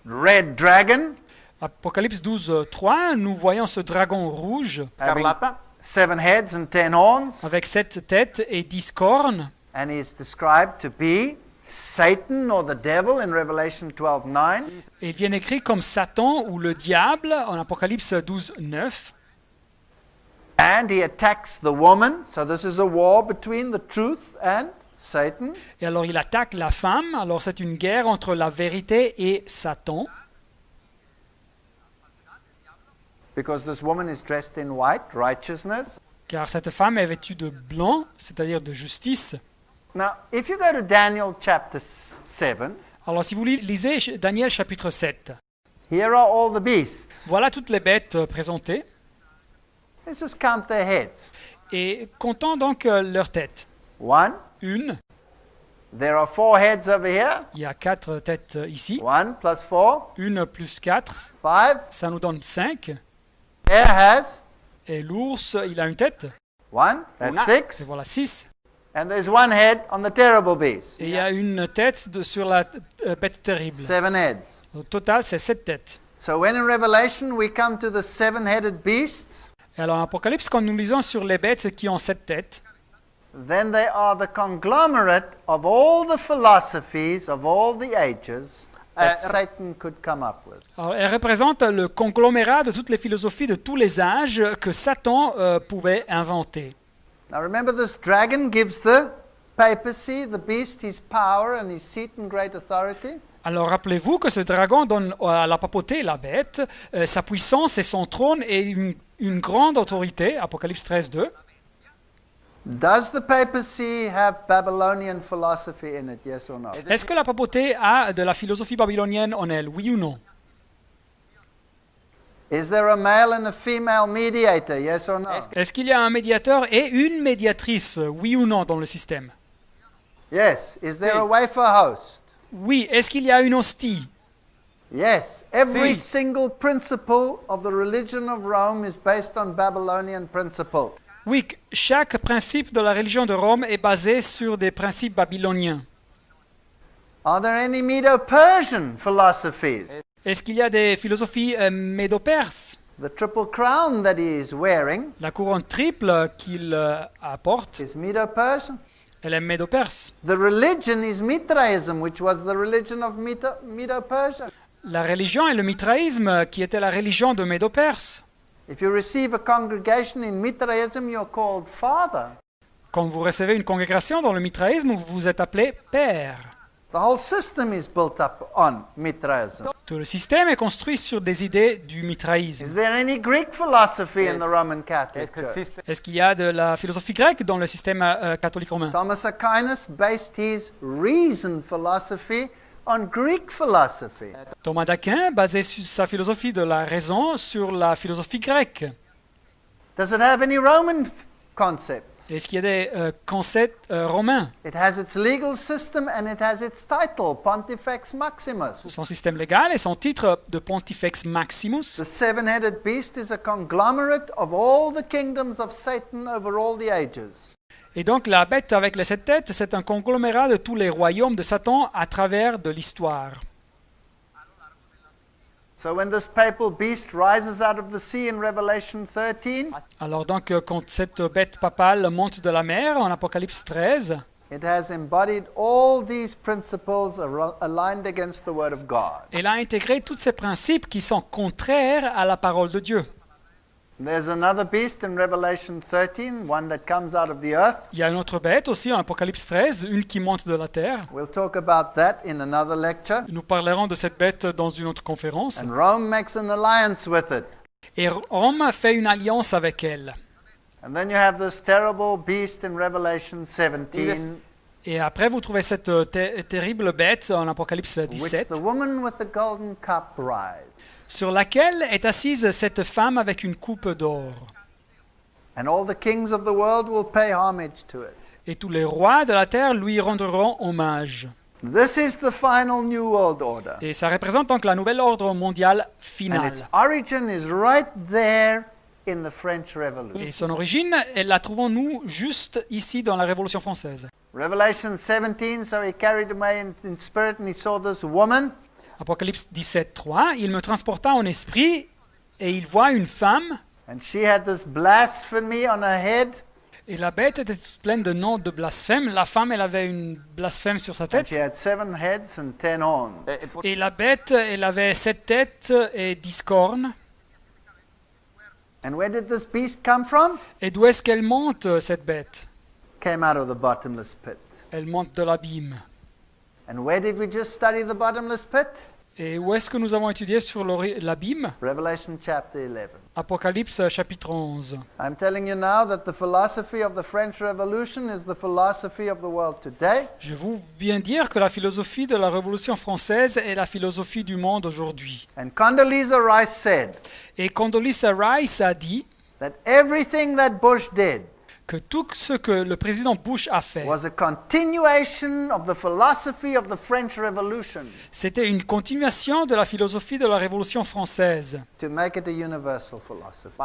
red dragon Apocalypse 12:3, nous voyons ce dragon rouge having Scarlata. 7 heads and 10 horns, avec 7 têtes et 10 cornes. and he is described to be Satan or the devil in Revelation 12:9. Et il vient écrit comme Satan ou le diable en Apocalypse 12:9. And he attacks the woman. So this is a war between the truth and Satan. Et alors il attaque la femme. Alors c'est une guerre entre la vérité et Satan. Because this woman is dressed in white, righteousness. Car cette femme est vêtue de blanc, c'est-à-dire de justice. Now, if you go to Daniel chapter 7, Alors si vous lisez Daniel chapitre 7, here are all the beasts. voilà toutes les bêtes présentées. Let's just count their heads. Et comptons donc leurs têtes. 1, Une, there are 4 heads over here. il y a 4 têtes ici. 1 plus 4, Une plus 4, 5. ça nous donne 5. Bear has Et l'ours, il a une tête. 1, Una. that's Et 6. voilà 6. And there's 1 head on the terrible beast. Et il y a une tête sur la bête terrible. 7 heads. Au total, c'est 7 têtes. So when in Revelation we come to the 7-headed beasts, Et alors en Apocalypse, quand nous lisons sur les bêtes qui ont 7 têtes, then they are the conglomerate of all the philosophies of all the ages that Satan could come up with. alors, elles représentent le conglomérat de toutes les philosophies de tous les âges que Satan pouvait inventer. Now remember, this dragon gives the papacy, the beast, his power and his seat and great authority. Alors rappelez-vous que ce dragon donne à la papauté, la bête, sa puissance et son trône et une grande autorité, Apocalypse 13:2. Does the papacy have Babylonian philosophy in it, yes or no? Est-ce que la papauté a de la philosophie babylonienne en elle, oui ou non? Is there a male and a female mediator, yes or no? Est-ce qu'il y a un médiateur et une médiatrice, oui ou non, dans le système? Yes. Is there a wafer host? Oui. Est-ce qu'il y a une hostie? Yes. Every Si. single principle of the religion of Rome is based on Babylonian principle. Oui, chaque principe de la religion de Rome est basé sur des principes babyloniens. Are there any Medo-Persian philosophies? Est-ce qu'il y a des philosophies médo-perses? The triple crown that he is wearing La couronne triple qu'il apporte, is Medo-Persian. elle est médo-perse. The religion is Mithraism, which was the religion of Medo-Persia. La religion est le mitraïsme, qui était la religion de Médo-Perse. If you receive a congregation in Mithraism, you're called father. Quand vous recevez une congrégation dans le mitraïsme, vous êtes appelé père. The whole system is built up on Mithraism. Tout le système est construit sur des idées du mitraïsme. Is there any Greek philosophy in the Yes. Roman Catholic Est-ce que Church? existe Est-ce qu'il y a de la philosophie grecque dans le système catholique romain? Thomas Aquinas based his reason philosophy on Greek philosophy. Thomas d'Aquin basait sa philosophie de la raison sur la philosophie grecque. Does it have any Roman concepts? Est-ce qu'il y a des concepts romains? It has its legal system and it has its title, Pontifex Maximus. Son système légal et son titre de Pontifex Maximus. The 7-headed beast is a conglomerate of all the kingdoms of Satan over all the ages. Et donc la bête avec les 7 têtes, c'est un conglomérat de tous les royaumes de Satan à travers de l'histoire. So when this papal beast rises out of the sea in Revelation 13, Alors donc, quand cette bête papale monte de la mer, en Apocalypse 13, it has embodied all these principles aligned against the Word of God. elle a intégré tous ces principes qui sont contraires à la parole de Dieu. There's another beast in Revelation 13, one that comes out of the earth. Il y a une autre bête aussi en Apocalypse 13, une qui monte de la terre. We'll talk about that in another lecture. Nous parlerons de cette bête dans une autre conférence. And Rome makes an alliance with it. Et Rome fait une alliance avec elle. And then you have this terrible beast in Revelation 17, Et après, vous trouvez cette terrible bête en Apocalypse which 17, the woman with the golden cup rides. sur laquelle est assise cette femme avec une coupe d'or. And all the kings of the world will pay homage to it. Et tous les rois de la terre lui rendront hommage. This is the final New World Order. Et ça représente donc la nouvelle ordre mondiale And finale. its origin is right there in the French Revolution. Et son origine, la trouvons-nous juste ici dans la Révolution française. Revelation 17, so he carried away in spirit and he saw this woman. Apocalypse 17, 3, il me transporta en esprit et il voit une femme, And she had this blasphemy on her head. et la bête était toute pleine de noms de blasphème. La femme, elle avait une blasphème sur sa And tête. she had 7 heads and 10 horns. Et la bête, elle avait 7 têtes et 10 cornes. And where did this beast come from? Et d'où est-ce qu'elle monte, cette bête? Came out of the bottomless pit. Elle monte de l'abîme. And where did we just study the bottomless pit? Et où est-ce que nous avons étudié sur l'abîme? Revelation chapter 11. Apocalypse chapitre 11. I'm telling you now that the philosophy of the French Revolution is the philosophy of the world today. Je vous viens dire que la philosophie de la Révolution française est la philosophie du monde aujourd'hui. And Condoleezza Rice said Et Condoleezza Rice a dit that everything that Bush did que tout ce que le président Bush a fait, was a continuation of the philosophy of the French Revolution c'était une continuation de la philosophie de la Révolution française to make it a universal philosophy.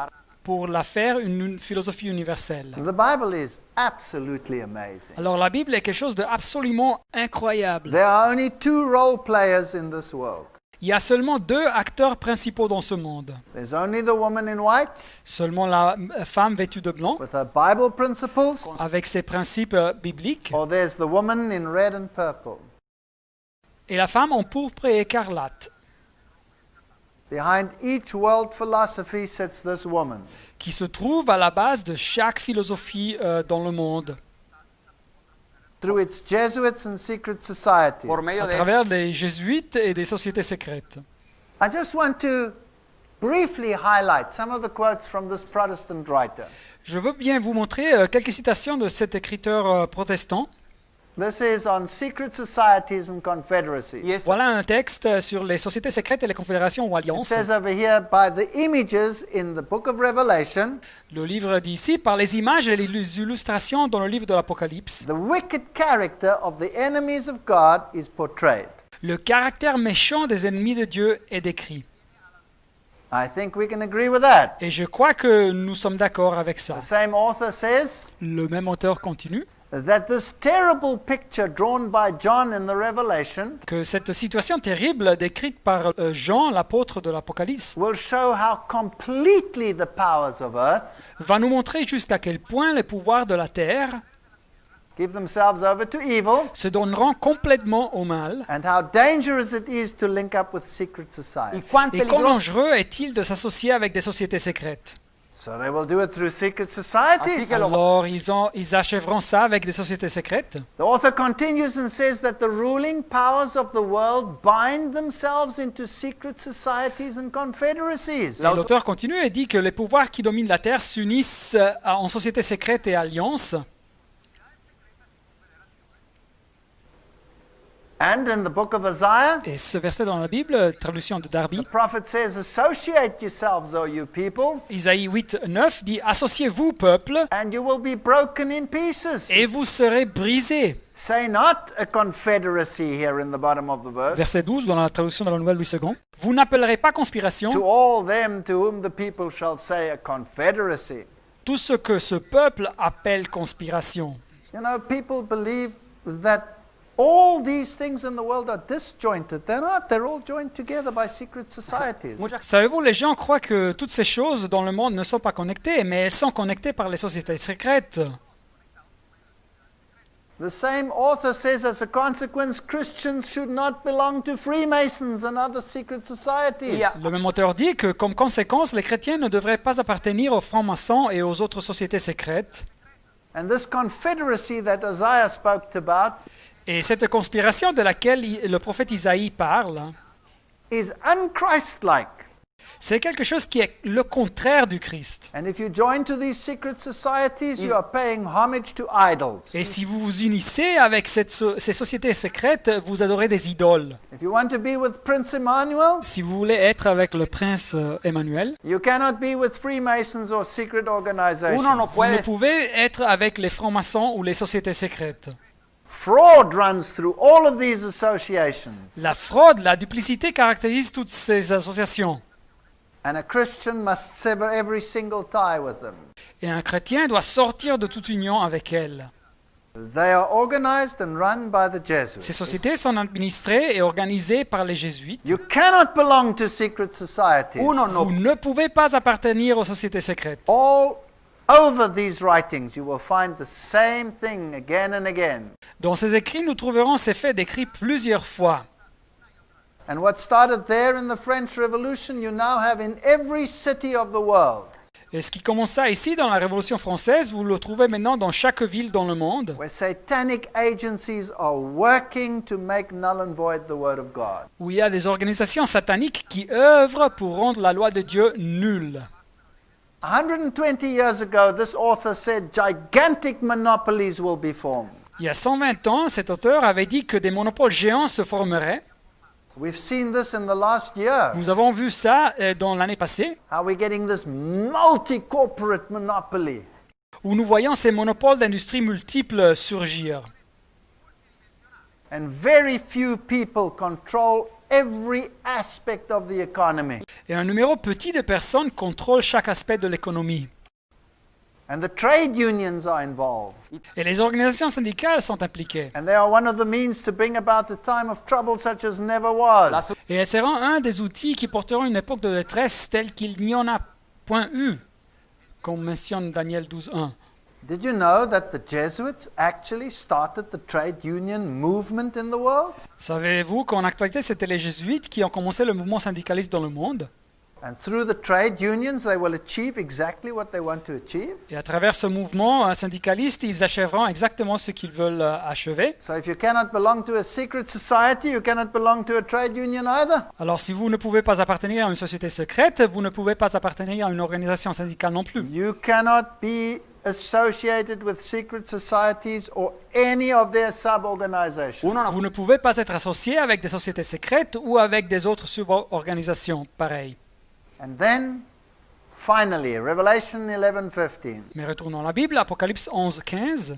pour la faire une philosophie universelle. The Bible is absolutely amazing. Alors la Bible est quelque chose d'absolument incroyable. There are only 2 role players in this world. Il y a seulement 2 acteurs principaux dans ce monde. There's only the woman in white Seulement la femme vêtue de blanc, with her Bible principles, avec ses principes bibliques, or there's the woman in red and purple. et la femme en pourpre et écarlate, Behind each world philosophy sits this woman. qui se trouve à la base de chaque philosophie dans le monde, Through its Jesuits and secret societies. à travers des jésuites et des sociétés secrètes. I just want to briefly highlight some of the quotes from this Protestant writer. Je veux bien vous montrer quelques citations de cet écriteur protestant. This is on secret societies and confederacies. Voilà un texte sur les sociétés secrètes et les confédérations ou It alliances. says over here, by the images in the book of Revelation, Le livre dit ici, par les images et les illustrations dans le livre de l'Apocalypse, the wicked character of the enemies of God is portrayed. le caractère méchant des ennemis de Dieu est décrit. I think we can agree with that. Et je crois que nous sommes d'accord avec ça. The same author says Le même auteur continue that this terrible picture drawn by John in the Revelation que cette situation terrible décrite par Jean, l'apôtre de l'Apocalypse, will show how completely the powers of earth va nous montrer jusqu'à quel point les pouvoirs de la terre give themselves over to evil se donneront complètement au mal. and how dangerous it is to link up with secret society. Et quão dangereux est-il de s'associer avec des sociétés secrètes? So they will do it through secret societies. Alors ils achèveront ça avec des sociétés secrètes. The author continues and says that the ruling powers of the world bind themselves into secret societies and confederacies. Et l'auteur continue et dit que les pouvoirs qui dominent la terre s'unissent en sociétés secrètes et alliances. And in the book of Isaiah, Et ce verset dans la Bible, traduction de Darby, the prophet says, associate yourselves, O you people, Isaïe 8, 9 dit « Associez-vous, peuple, and you will be broken in pieces. et vous serez brisés. » Say not a confederacy here in the bottom of the verse. Verset 12 dans la traduction de la Nouvelle Louis II. « Vous n'appellerez pas conspiration To all them to whom the people shall say a confederacy. tout ce que ce peuple appelle conspiration. » You know, people believe that All these things in the world are disjointed. They're not. They're all joined together by secret societies. Savez-vous, les gens croient que toutes ces choses dans le monde ne sont pas connectées, mais elles sont connectées par les sociétés secrètes. The same author says, as a consequence, Christians should not belong to Freemasons and other secret societies. Le même auteur dit que, comme conséquence, les chrétiens ne devraient pas appartenir aux francs-maçons et aux autres sociétés secrètes. And this confederacy that Isaiah spoke about Et cette conspiration de laquelle le prophète Isaïe parle, is un-Christ-like. c'est quelque chose qui est le contraire du Christ. And if you join to these secret societies, you are paying homage to idols. Et si vous vous unissez avec ces sociétés secrètes, vous adorez des idoles. If you want to be with Prince Emmanuel, Si vous voulez être avec le prince Emmanuel, you cannot be with Freemasons or secret organizations. vous ne pouvez être avec les francs-maçons ou les sociétés secrètes. Fraud runs through all of these associations. La fraude, la duplicité caractérise toutes ces associations. And a Christian must sever every single tie with them. Et un chrétien doit sortir de toute union avec elles. They are organized and run by the Ces Jesuits. sociétés sont administrées et organisées par les jésuites. You cannot belong to secret societies. Vous ne pouvez pas appartenir aux sociétés secrètes. All over these writings, you will find the same thing again and again. Dans ces écrits, nous trouverons ces faits décrits plusieurs fois. And what started there in the French Revolution, you now have in every city of the world, Et ce qui commença ici dans la Révolution française, vous le trouvez maintenant dans chaque ville dans le monde, where satanic agencies are working to make null and void the Word of God. où il y a des organisations sataniques qui œuvrent pour rendre la loi de Dieu nulle. 120 years ago, this author said gigantic monopolies will be formed. Il y a 120 ans, cet auteur avait dit que des monopoles géants se formeraient. We've seen this in the last year. Nous avons vu ça dans l'année passée, How we're getting this multi-corporate monopoly. où nous voyons ces monopoles d'industries multiples surgir. And very few people control every aspect of the economy. Et un numéro petit de personnes contrôle chaque aspect de l'économie. And the trade unions are involved. Et les organisations syndicales sont impliquées. And they are one of the means to bring about a time of trouble such as never was. Et elles seront un des outils qui porteront une époque de détresse telle qu'il n'y en a point eu, comme mentionne Daniel 12.1. Did you know that the Jesuits actually started the trade union movement in the world? Savez-vous qu'en actualité, c'était les jésuites qui ont commencé le mouvement syndicaliste dans le monde? And through the trade unions, they will achieve exactly what they want to achieve. Et à travers ce mouvement syndicaliste, ils achèveront exactement ce qu'ils veulent achever. So if you cannot belong to a secret society, you cannot belong to a trade union either. Alors si vous ne pouvez pas appartenir à une société secrète, vous ne pouvez pas appartenir à une organisation syndicale non plus. You cannot be associated with secret societies or any of their sub-organizations. Vous ne pouvez pas être associé avec des sociétés secrètes ou avec des autres suborganisations pareilles. And then, finally, Revelation 11:15. Mais retournons à la Bible, Apocalypse 11.15.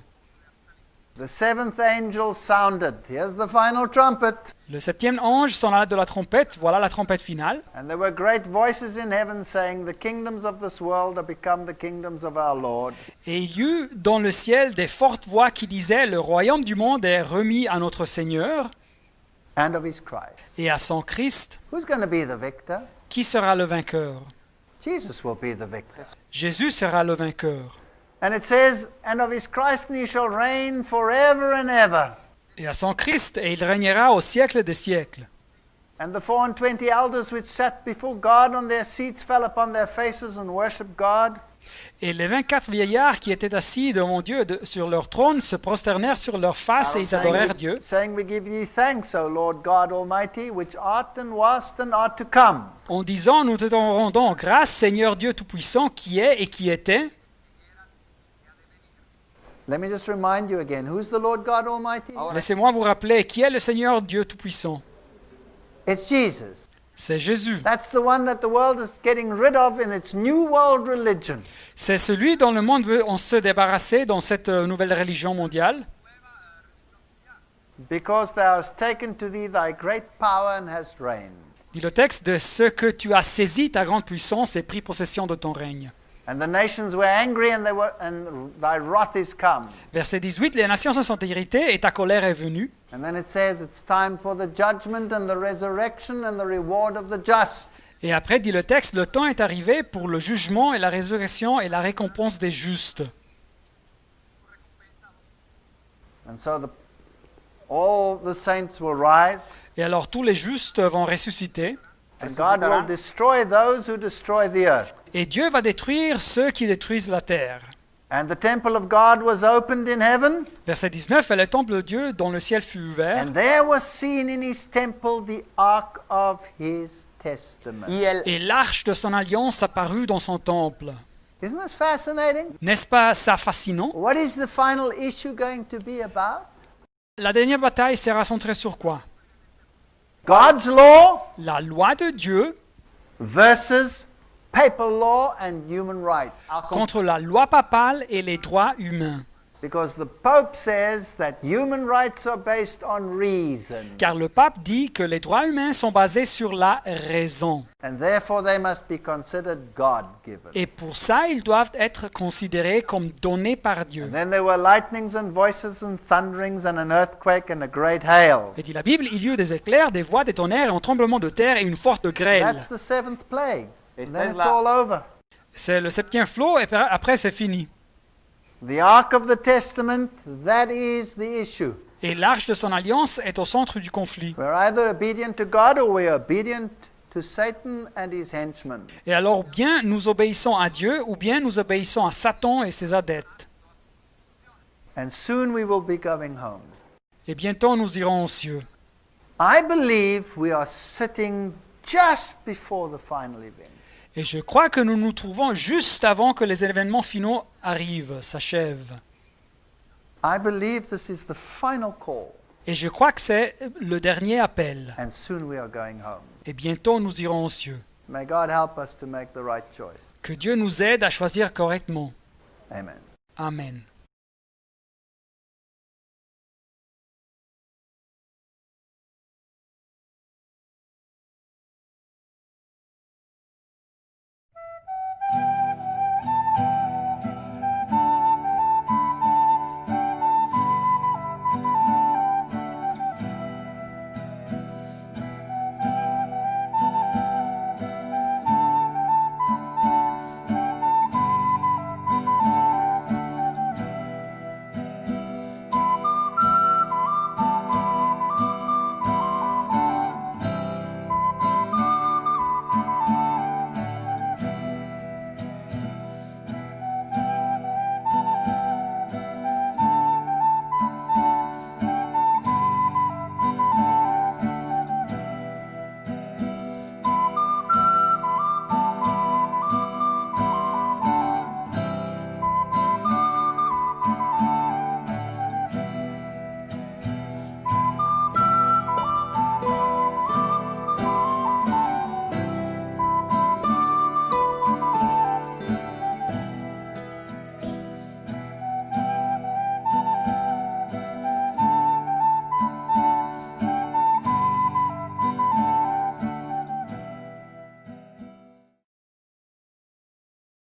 The seventh angel sounded. Here's the final trumpet. Le septième ange sonna de la trompette, voilà la trompette finale. And there were great voices in heaven saying, the kingdoms of this world are become the kingdoms of our Lord. Et il y eut dans le ciel des fortes voix qui disaient, le royaume du monde est remis à notre Seigneur And of his Christ. et à son Christ. Who's going to be the victor? Qui sera le vainqueur? Jesus will be the victor. Jésus sera le vainqueur. And it says, and of his Christ and he shall reign forever and ever. Et à son Christ, et il régnera au siècle des siècles. And the 24 elders which sat before God on their seats fell upon their faces and worshipped God. Et les 24 vieillards qui étaient assis devant Dieu sur leur trône se prosternèrent sur leurs faces et ils adorèrent Dieu, saying, we give thee thanks, O Lord God Almighty, which art and wast and art to come. en disant, nous te rendons grâce, Seigneur Dieu Tout-Puissant, qui est et qui était. Let me just remind you again, who's the Lord God Almighty? Laissez-moi vous rappeler, qui est le Seigneur Dieu Tout-Puissant? It's Jesus. C'est Jésus. That's the one that the world is getting rid of in its new world religion. C'est celui dont le monde veut se débarrasser dans cette nouvelle religion mondiale. Because thou hast taken to thee thy great power and hast reigned. Dit le texte, de ce que tu as saisi ta grande puissance et pris possession de ton règne. And the nations were angry and thy wrath is come. Verset 18, les nations se sont irritées et ta colère est venue. And then it says it's time for the judgment and the resurrection and the reward of the just. Et après, dit le texte, le temps est arrivé pour le jugement et la résurrection et la récompense des justes. And so all the saints will rise. Et alors tous les justes vont ressusciter. And God will destroy those who destroy the earth. Et Dieu va détruire ceux qui détruisent la terre. And the temple of God was opened in heaven. Verset 19, et le temple de Dieu dont le ciel fut ouvert. And there was seen in his temple the ark of his testament. Et l'arche de son alliance apparut dans son temple. Isn't this fascinating? N'est-ce pas ça fascinant? What is the final issue going to be about? La dernière bataille sera centrée sur quoi? God's law La loi de Dieu versus papal law and human rights. contre la loi papale et les droits humains. Because the Pope says that human rights are based on reason. Car le pape dit que les droits humains sont basés sur la raison. And therefore they must be considered God-given. Et pour ça, ils doivent être considérés comme donnés par Dieu. And then there were lightnings and voices and thunderings and an earthquake and a great hail. Et dit la Bible, il y eut des éclairs, des voix, des tonnerres, un tremblement de terre et une forte grêle. That's the seventh plague. And then it's all over. C'est le septième flot et après c'est fini. The Ark of the Testament, that is the issue. Et l'arche de son alliance est au centre du conflit. We're either obedient to God or we're obedient to Satan and his henchmen. Et alors, bien nous obéissons à Dieu ou bien nous obéissons à Satan et ses adeptes. And soon we will be going home. Et bientôt nous irons aux cieux. I believe we are sitting just before the final event. Et je crois que nous nous trouvons juste avant que les événements finaux arrivent, s'achèvent. I believe this is the final call. Et je crois que c'est le dernier appel. And soon we are going home. Et bientôt nous irons aux cieux. May God help us to make the right choice. Que Dieu nous aide à choisir correctement. Amen. Amen.